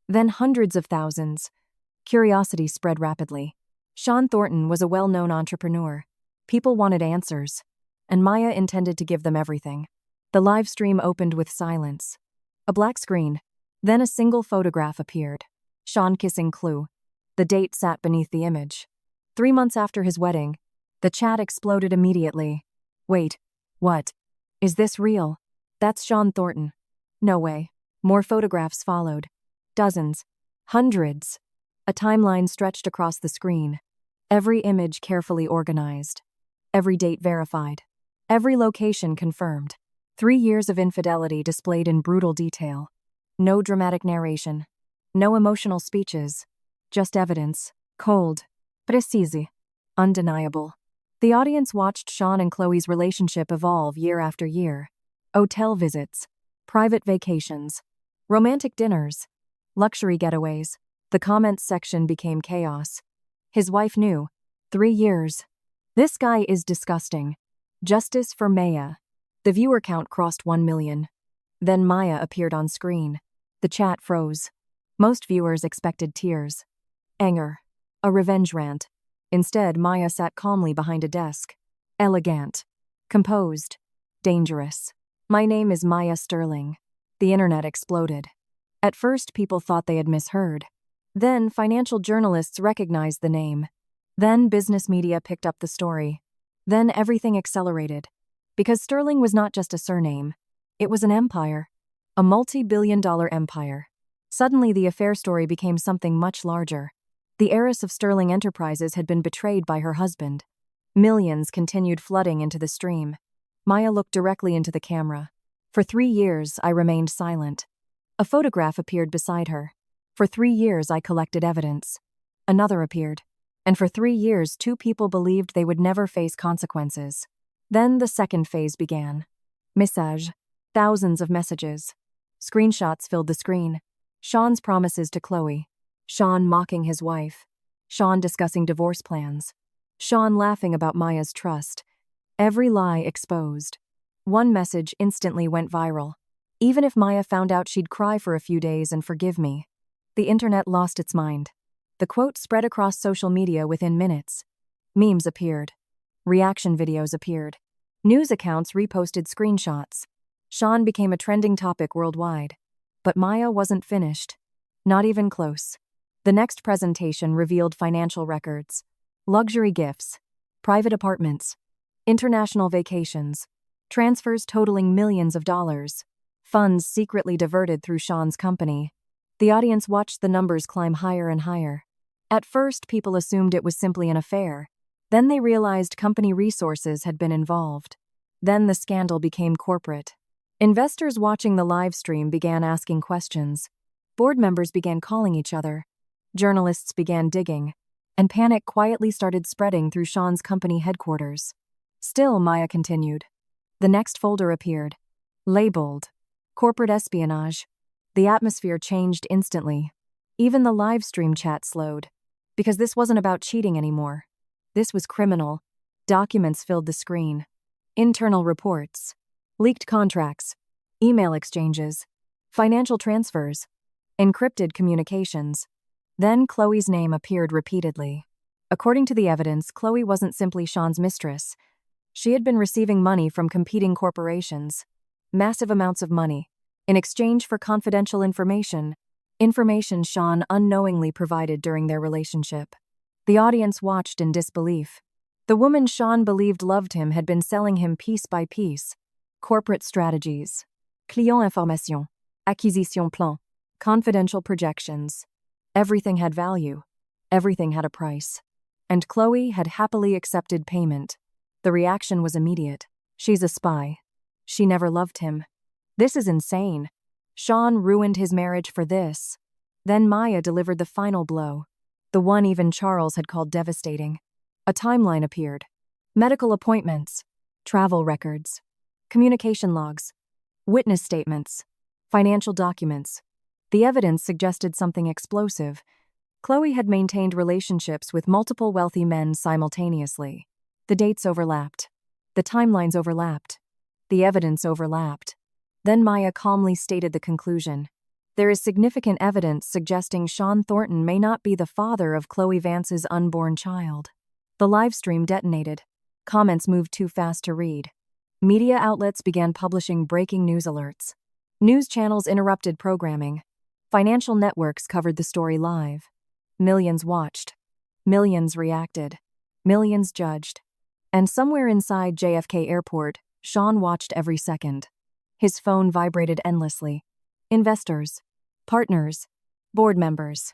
Then hundreds of thousands. Curiosity spread rapidly. Sean Thornton was a well-known entrepreneur. People wanted answers, and Maya intended to give them everything. The live stream opened with silence. A black screen. Then a single photograph appeared. Sean kissing Chloe. The date sat beneath the image. 3 months after his wedding. The chat exploded immediately. Wait, what? Is this real? That's Sean Thornton. No way. More photographs followed. Dozens. Hundreds. A timeline stretched across the screen. Every image carefully organized. Every date verified. Every location confirmed. 3 years of infidelity displayed in brutal detail. No dramatic narration. No emotional speeches. Just evidence. Cold. Precise. Undeniable. The audience watched Sean and Chloe's relationship evolve year after year. Hotel visits. Private vacations. Romantic dinners. Luxury getaways. The comments section became chaos. His wife knew. 3 years. This guy is disgusting. Justice for Maya. The viewer count crossed 1 million. Then Maya appeared on screen. The chat froze. Most viewers expected tears. Anger. A revenge rant. Instead, Maya sat calmly behind a desk. Elegant. Composed. Dangerous. My name is Maya Sterling. The internet exploded. At first, people thought they had misheard. Then, financial journalists recognized the name. Then, business media picked up the story. Then, everything accelerated. Because Sterling was not just a surname. It was an empire. A multi-billion-dollar empire. Suddenly, the affair story became something much larger. The heiress of Sterling Enterprises had been betrayed by her husband. Millions continued flooding into the stream. Maya looked directly into the camera. For 3 years, I remained silent. A photograph appeared beside her. For 3 years, I collected evidence. Another appeared. And for 3 years, 2 people believed they would never face consequences. Then the second phase began. Message. Thousands of messages. Screenshots filled the screen. Sean's promises to Chloe. Sean mocking his wife. Sean discussing divorce plans. Sean laughing about Maya's trust. Every lie exposed. One message instantly went viral. Even if Maya found out, she'd cry for a few days and forgive me. The internet lost its mind. The quote spread across social media within minutes. Memes appeared. Reaction videos appeared. News accounts reposted screenshots. Sean became a trending topic worldwide. But Maya wasn't finished. Not even close. The next presentation revealed financial records. Luxury gifts. Private apartments. International vacations. Transfers totaling millions of dollars. Funds secretly diverted through Sean's company. The audience watched the numbers climb higher and higher. At first, people assumed it was simply an affair. Then they realized company resources had been involved. Then the scandal became corporate. Investors watching the live stream began asking questions. Board members began calling each other. Journalists began digging. And panic quietly started spreading through Sean's company headquarters. Still, Maya continued. The next folder appeared. Labeled Corporate Espionage. The atmosphere changed instantly. Even the live stream chat slowed. Because this wasn't about cheating anymore. This was criminal. Documents filled the screen. Internal reports. Leaked contracts. Email exchanges. Financial transfers. Encrypted communications. Then Chloe's name appeared repeatedly. According to the evidence, Chloe wasn't simply Sean's mistress. She had been receiving money from competing corporations. Massive amounts of money. In exchange for confidential information. Information Sean unknowingly provided during their relationship. The audience watched in disbelief. The woman Sean believed loved him had been selling him piece by piece. Corporate strategies. Client information. Acquisition plan. Confidential projections. Everything had value. Everything had a price. And Chloe had happily accepted payment. The reaction was immediate. She's a spy. She never loved him. This is insane. Sean ruined his marriage for this. Then Maya delivered the final blow. The one even Charles had called devastating. A timeline appeared. Medical appointments. Travel records. Communication logs. Witness statements. Financial documents. The evidence suggested something explosive. Chloe had maintained relationships with multiple wealthy men simultaneously. The dates overlapped. The timelines overlapped. The evidence overlapped. Then Maya calmly stated the conclusion. There is significant evidence suggesting Sean Thornton may not be the father of Chloe Vance's unborn child. The live stream detonated. Comments moved too fast to read. Media outlets began publishing breaking news alerts. News channels interrupted programming. Financial networks covered the story live. Millions watched. Millions reacted. Millions judged. And somewhere inside JFK Airport, Sean watched every second. His phone vibrated endlessly. Investors, partners, board members,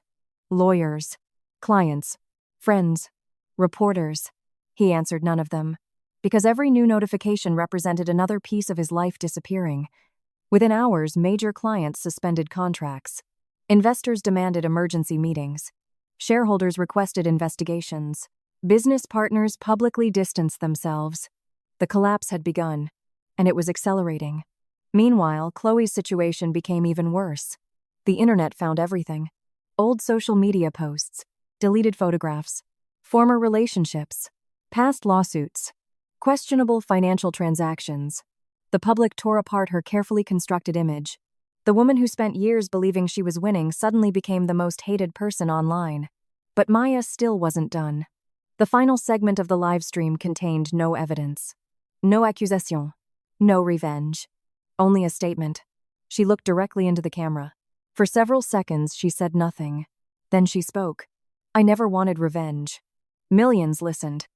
lawyers, clients, friends, reporters. He answered none of them, because every new notification represented another piece of his life disappearing. Within hours, major clients suspended contracts. Investors demanded emergency meetings. Shareholders requested investigations. Business partners publicly distanced themselves. The collapse had begun, and it was accelerating. Meanwhile, Chloe's situation became even worse. The internet found everything. Old social media posts, deleted photographs, former relationships, past lawsuits, questionable financial transactions. The public tore apart her carefully constructed image. The woman who spent years believing she was winning suddenly became the most hated person online. But Maya still wasn't done. The final segment of the live stream contained no evidence. No accusation. No revenge. Only a statement. She looked directly into the camera. For several seconds, she said nothing. Then she spoke. I never wanted revenge. Millions listened.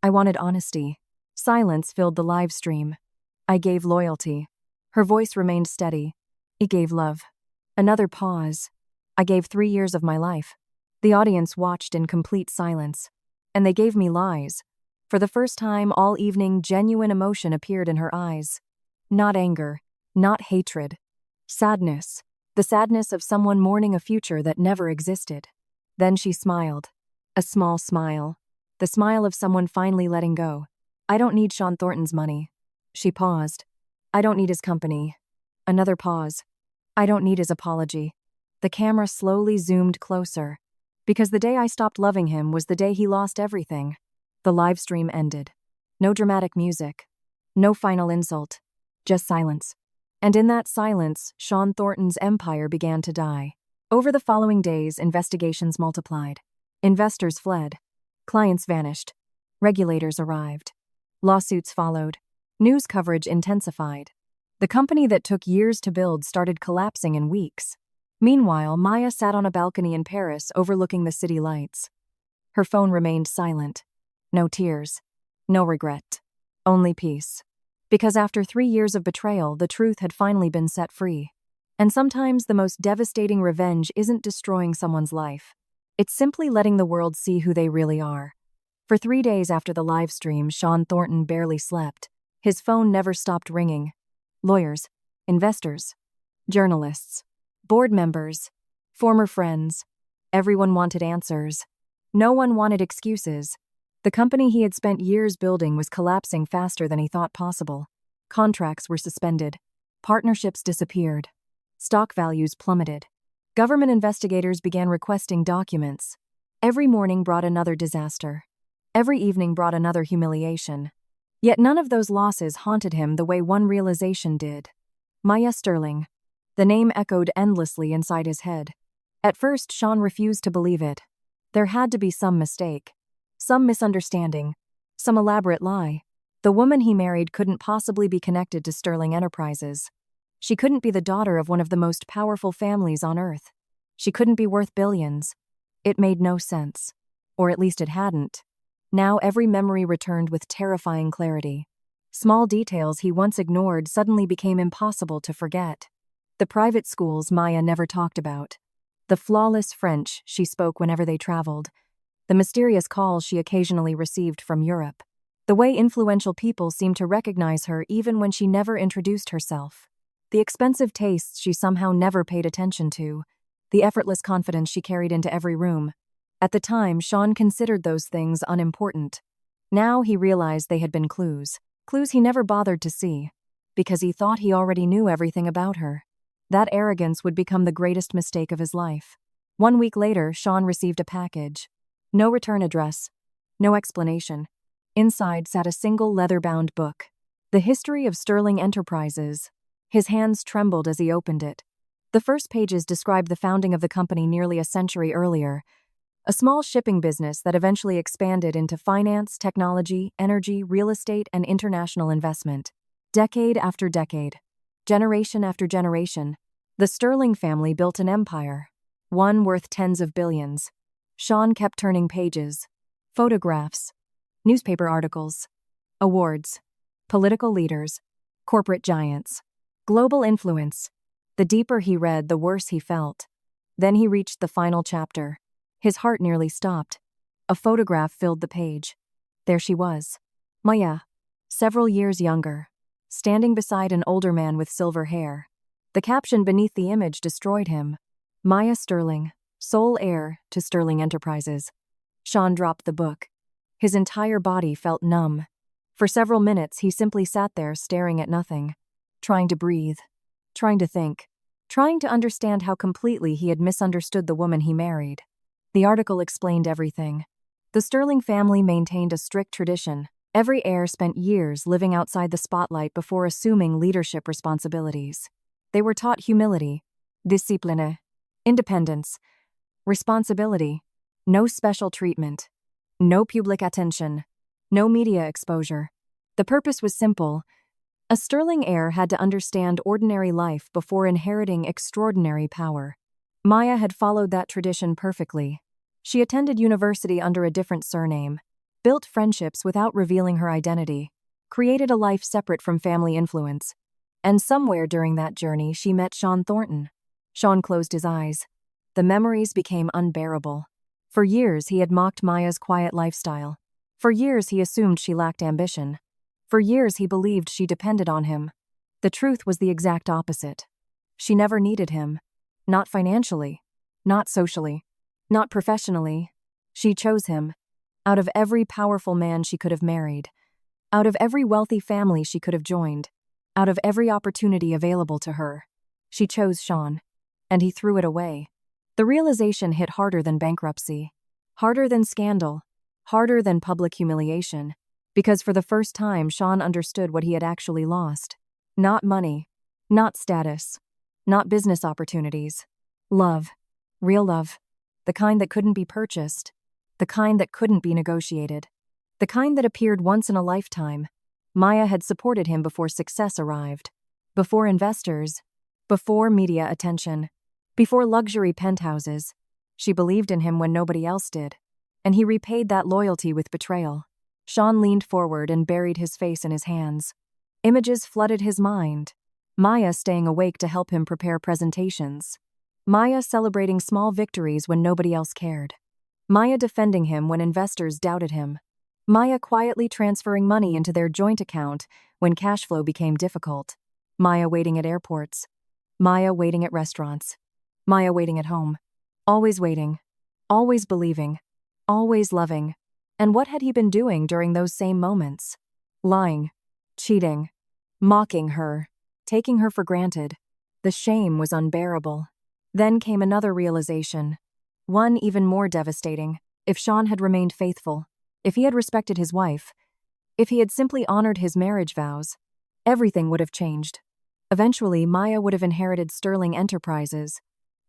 I wanted honesty. Silence filled the live stream. I gave loyalty. Her voice remained steady. It gave love. Another pause. I gave 3 years of my life. The audience watched in complete silence. And they gave me lies. For the first time all evening, genuine emotion appeared in her eyes. Not anger. Not hatred. Sadness. The sadness of someone mourning a future that never existed. Then she smiled. A small smile. The smile of someone finally letting go. I don't need Sean Thornton's money. She paused. I don't need his company. Another pause. I don't need his apology. The camera slowly zoomed closer. Because the day I stopped loving him was the day he lost everything. The live stream ended. No dramatic music. No final insult. Just silence. And in that silence, Sean Thornton's empire began to die. Over the following days, investigations multiplied. Investors fled. Clients vanished. Regulators arrived. Lawsuits followed. News coverage intensified. The company that took years to build started collapsing in weeks. Meanwhile, Maya sat on a balcony in Paris overlooking the city lights. Her phone remained silent. No tears. No regret. Only peace. Because after 3 years of betrayal, the truth had finally been set free. And sometimes the most devastating revenge isn't destroying someone's life. It's simply letting the world see who they really are. For 3 days after the live stream, Sean Thornton barely slept. His phone never stopped ringing. Lawyers, investors, journalists, board members, former friends. Everyone wanted answers. No one wanted excuses. The company he had spent years building was collapsing faster than he thought possible. Contracts were suspended. Partnerships disappeared. Stock values plummeted. Government investigators began requesting documents. Every morning brought another disaster. Every evening brought another humiliation. Yet none of those losses haunted him the way one realization did. Maya Sterling. The name echoed endlessly inside his head. At first, Sean refused to believe it. There had to be some mistake. Some misunderstanding. Some elaborate lie. The woman he married couldn't possibly be connected to Sterling Enterprises. She couldn't be the daughter of one of the most powerful families on Earth. She couldn't be worth billions. It made no sense. Or at least it hadn't. Now every memory returned with terrifying clarity. Small details he once ignored suddenly became impossible to forget. The private schools Maya never talked about. The flawless French she spoke whenever they traveled. The mysterious calls she occasionally received from Europe. The way influential people seemed to recognize her even when she never introduced herself. The expensive tastes she somehow never paid attention to. The effortless confidence she carried into every room. At the time, Sean considered those things unimportant. Now he realized they had been clues. Clues he never bothered to see. Because he thought he already knew everything about her. That arrogance would become the greatest mistake of his life. 1 week later, Sean received a package. No return address. No explanation. Inside sat a single leather-bound book. The History of Sterling Enterprises. His hands trembled as he opened it. The first pages described the founding of the company nearly a century earlier. A small shipping business that eventually expanded into finance, technology, energy, real estate, and international investment. Decade after decade. Generation after generation. The Sterling family built an empire. One worth tens of billions. Sean kept turning pages. Photographs. Newspaper articles. Awards. Political leaders. Corporate giants. Global influence. The deeper he read, the worse he felt. Then he reached the final chapter. His heart nearly stopped. A photograph filled the page. There she was. Maya. Several years younger. Standing beside an older man with silver hair. The caption beneath the image destroyed him. Maya Sterling, sole heir to Sterling Enterprises. Sean dropped the book. His entire body felt numb. For several minutes, he simply sat there staring at nothing. Trying to breathe. Trying to think. Trying to understand how completely he had misunderstood the woman he married. The article explained everything. The Sterling family maintained a strict tradition. Every heir spent years living outside the spotlight before assuming leadership responsibilities. They were taught humility, discipline, independence, responsibility, no special treatment, no public attention, no media exposure. The purpose was simple. A Sterling heir had to understand ordinary life before inheriting extraordinary power. Maya had followed that tradition perfectly. She attended university under a different surname, built friendships without revealing her identity, created a life separate from family influence. And somewhere during that journey, she met Sean Thornton. Sean closed his eyes. The memories became unbearable. For years, he had mocked Maya's quiet lifestyle. For years, he assumed she lacked ambition. For years, he believed she depended on him. The truth was the exact opposite. She never needed him. Not financially. Not socially. Not professionally. She chose him. Out of every powerful man she could have married. Out of every wealthy family she could have joined. Out of every opportunity available to her. She chose Sean. And he threw it away. The realization hit harder than bankruptcy. Harder than scandal. Harder than public humiliation. Because for the first time, Sean understood what he had actually lost. Not money. Not status. Not business opportunities. Love. Real love. The kind that couldn't be purchased. The kind that couldn't be negotiated. The kind that appeared once in a lifetime. Maya had supported him before success arrived. Before investors. Before media attention. Before luxury penthouses. She believed in him when nobody else did. And he repaid that loyalty with betrayal. Sean leaned forward and buried his face in his hands. Images flooded his mind. Maya staying awake to help him prepare presentations. Maya celebrating small victories when nobody else cared. Maya defending him when investors doubted him. Maya quietly transferring money into their joint account when cash flow became difficult. Maya waiting at airports. Maya waiting at restaurants. Maya waiting at home. Always waiting. Always believing. Always loving. And what had he been doing during those same moments? Lying. Cheating. Mocking her. Taking her for granted. The shame was unbearable. Then came another realization. One even more devastating. If Sean had remained faithful, if he had respected his wife, if he had simply honored his marriage vows, everything would have changed. Eventually, Maya would have inherited Sterling Enterprises.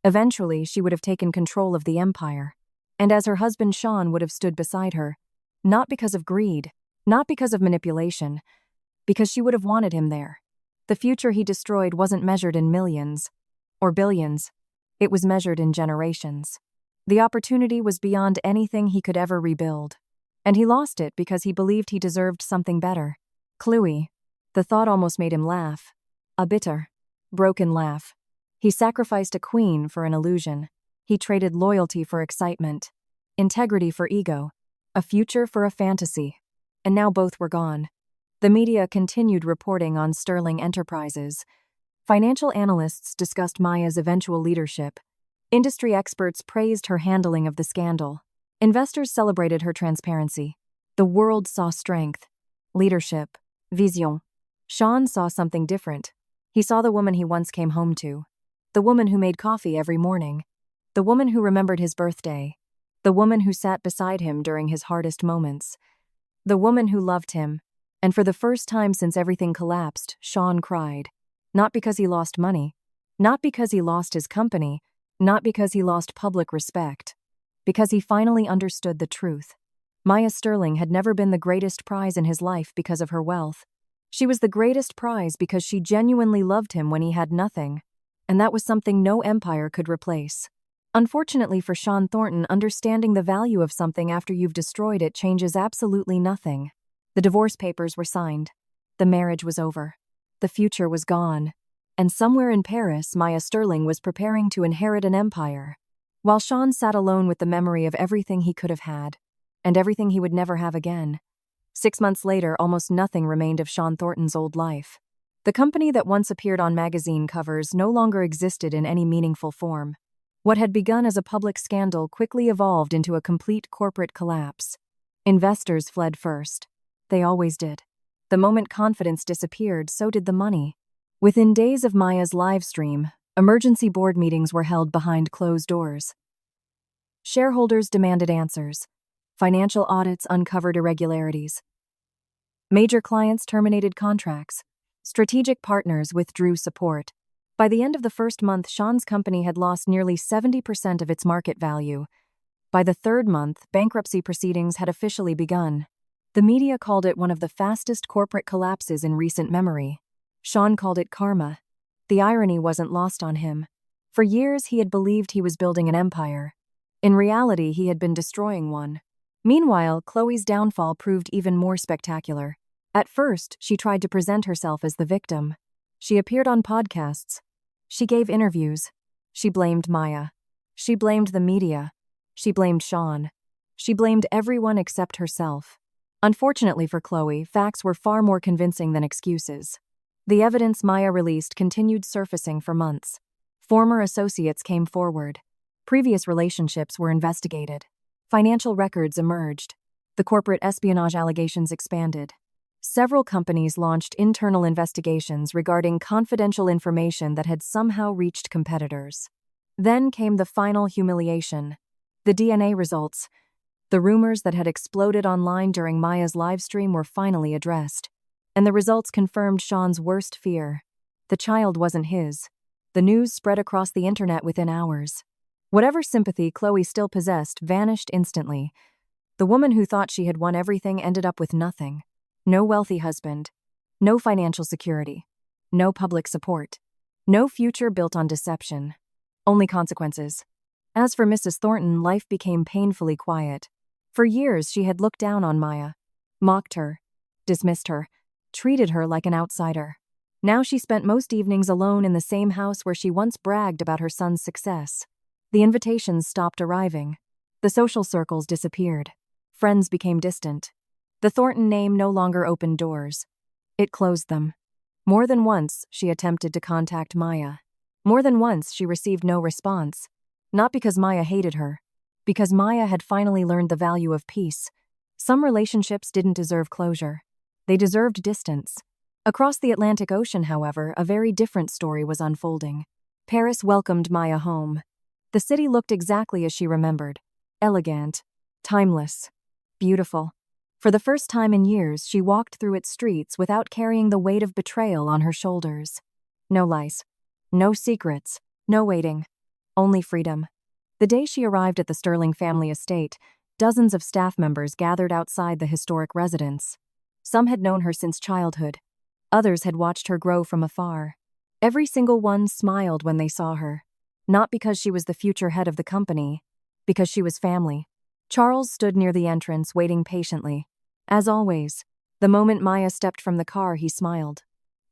Eventually, she would have taken control of the empire. And as her husband Sean would have stood beside her, not because of greed, not because of manipulation, because she would have wanted him there. The future he destroyed wasn't measured in millions or billions. It was measured in generations. The opportunity was beyond anything he could ever rebuild. And he lost it because he believed he deserved something better. Cluey. The thought almost made him laugh. A bitter, broken laugh. He sacrificed a queen for an illusion. He traded loyalty for excitement, integrity for ego, a future for a fantasy. And now both were gone. The media continued reporting on Sterling Enterprises. Financial analysts discussed Maya's eventual leadership. Industry experts praised her handling of the scandal. Investors celebrated her transparency. The world saw strength, leadership, vision. Sean saw something different. He saw the woman he once came home to. The woman who made coffee every morning. The woman who remembered his birthday. The woman who sat beside him during his hardest moments. The woman who loved him. And for the first time since everything collapsed, Sean cried. Not because he lost money. Not because he lost his company. Not because he lost public respect. Because he finally understood the truth. Maya Sterling had never been the greatest prize in his life because of her wealth. She was the greatest prize because she genuinely loved him when he had nothing. And that was something no empire could replace. Unfortunately for Sean Thornton, understanding the value of something after you've destroyed it changes absolutely nothing. The divorce papers were signed. The marriage was over. The future was gone. And somewhere in Paris, Maya Sterling was preparing to inherit an empire. While Sean sat alone with the memory of everything he could have had, and everything he would never have again. 6 months later, almost nothing remained of Sean Thornton's old life. The company that once appeared on magazine covers no longer existed in any meaningful form. What had begun as a public scandal quickly evolved into a complete corporate collapse. Investors fled first. They always did. The moment confidence disappeared, so did the money. Within days of Maya's live stream, emergency board meetings were held behind closed doors. Shareholders demanded answers. Financial audits uncovered irregularities. Major clients terminated contracts. Strategic partners withdrew support. By the end of the first month, Sean's company had lost nearly 70% of its market value. By the third month, bankruptcy proceedings had officially begun. The media called it one of the fastest corporate collapses in recent memory. Sean called it karma. The irony wasn't lost on him. For years, he had believed he was building an empire. In reality, he had been destroying one. Meanwhile, Chloe's downfall proved even more spectacular. At first, she tried to present herself as the victim. She appeared on podcasts. She gave interviews. She blamed Maya. She blamed the media. She blamed Sean. She blamed everyone except herself. Unfortunately for Chloe, facts were far more convincing than excuses. The evidence Maya released continued surfacing for months. Former associates came forward. Previous relationships were investigated. Financial records emerged. The corporate espionage allegations expanded. Several companies launched internal investigations regarding confidential information that had somehow reached competitors. Then came the final humiliation. The DNA results. The rumors that had exploded online during Maya's livestream were finally addressed. And the results confirmed Sean's worst fear. The child wasn't his. The news spread across the internet within hours. Whatever sympathy Chloe still possessed vanished instantly. The woman who thought she had won everything ended up with nothing. No wealthy husband. No financial security. No public support. No future built on deception. Only consequences. As for Mrs. Thornton, life became painfully quiet. For years, she had looked down on Maya, mocked her, dismissed her, treated her like an outsider. Now she spent most evenings alone in the same house where she once bragged about her son's success. The invitations stopped arriving. The social circles disappeared. Friends became distant. The Thornton name no longer opened doors. It closed them. More than once, she attempted to contact Maya. More than once, she received no response. Not because Maya hated her. Because Maya had finally learned the value of peace. Some relationships didn't deserve closure. They deserved distance. Across the Atlantic Ocean, however, a very different story was unfolding. Paris welcomed Maya home. The city looked exactly as she remembered. Elegant. Timeless. Beautiful. For the first time in years, she walked through its streets without carrying the weight of betrayal on her shoulders. No lies. No secrets. No waiting. Only freedom. The day she arrived at the Sterling family estate, dozens of staff members gathered outside the historic residence. Some had known her since childhood. Others had watched her grow from afar. Every single one smiled when they saw her. Not because she was the future head of the company, because she was family. Charles stood near the entrance, waiting patiently. As always, the moment Maya stepped from the car, he smiled.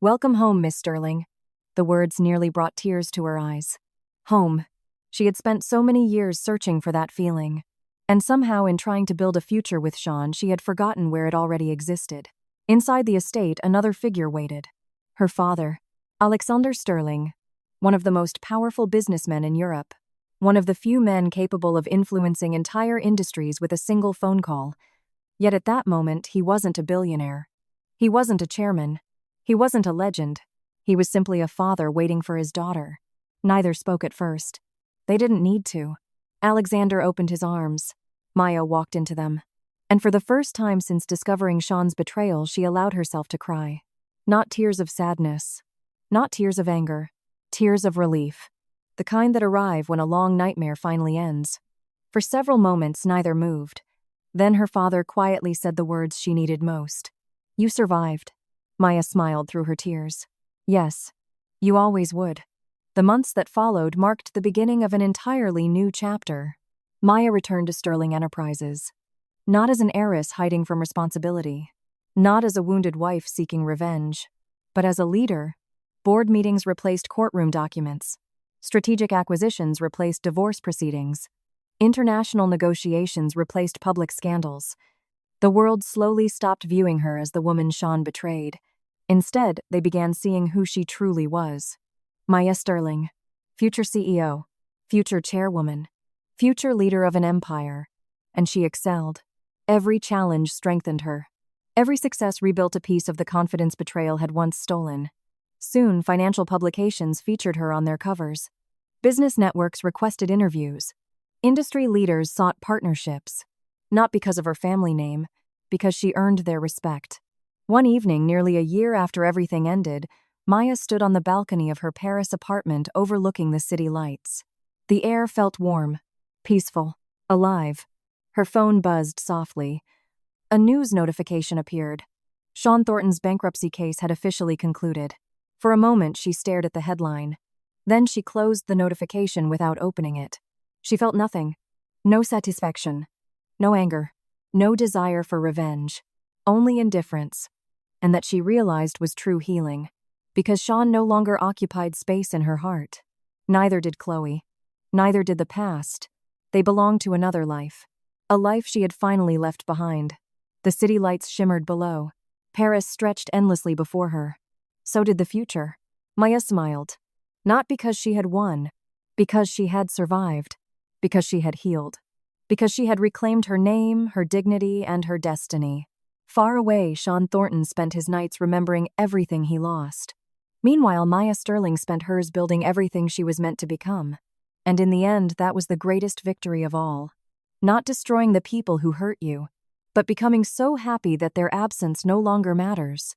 "Welcome home, Miss Sterling." The words nearly brought tears to her eyes. Home. She had spent so many years searching for that feeling. And somehow, in trying to build a future with Sean, she had forgotten where it already existed. Inside the estate, another figure waited. Her father, Alexander Sterling, one of the most powerful businessmen in Europe. One of the few men capable of influencing entire industries with a single phone call. Yet at that moment, he wasn't a billionaire. He wasn't a chairman. He wasn't a legend. He was simply a father waiting for his daughter. Neither spoke at first. They didn't need to. Alexander opened his arms. Maya walked into them. And for the first time since discovering Sean's betrayal, she allowed herself to cry. Not tears of sadness. Not tears of anger. Tears of relief. The kind that arrive when a long nightmare finally ends. For several moments, neither moved. Then her father quietly said the words she needed most. "You survived." Maya smiled through her tears. "Yes. You always would." The months that followed marked the beginning of an entirely new chapter. Maya returned to Sterling Enterprises. Not as an heiress hiding from responsibility. Not as a wounded wife seeking revenge. But as a leader. Board meetings replaced courtroom documents. Strategic acquisitions replaced divorce proceedings. International negotiations replaced public scandals. The world slowly stopped viewing her as the woman Sean betrayed. Instead, they began seeing who she truly was. Maya Sterling. Future CEO. Future chairwoman. Future leader of an empire. And she excelled. Every challenge strengthened her. Every success rebuilt a piece of the confidence betrayal had once stolen. Soon, financial publications featured her on their covers. Business networks requested interviews. Industry leaders sought partnerships. Not because of her family name, because she earned their respect. One evening, nearly a year after everything ended, Maya stood on the balcony of her Paris apartment overlooking the city lights. The air felt warm, peaceful, alive. Her phone buzzed softly. A news notification appeared. Sean Thornton's bankruptcy case had officially concluded. For a moment, she stared at the headline. Then she closed the notification without opening it. She felt nothing. No satisfaction. No anger. No desire for revenge. Only indifference. And that she realized was true healing. Because Sean no longer occupied space in her heart. Neither did Chloe. Neither did the past. They belonged to another life. A life she had finally left behind. The city lights shimmered below. Paris stretched endlessly before her. So did the future. Maya smiled. Not because she had won. Because she had survived. Because she had healed. Because she had reclaimed her name, her dignity, and her destiny. Far away, Sean Thornton spent his nights remembering everything he lost. Meanwhile, Maya Sterling spent hers building everything she was meant to become. And in the end, that was the greatest victory of all. Not destroying the people who hurt you, but becoming so happy that their absence no longer matters.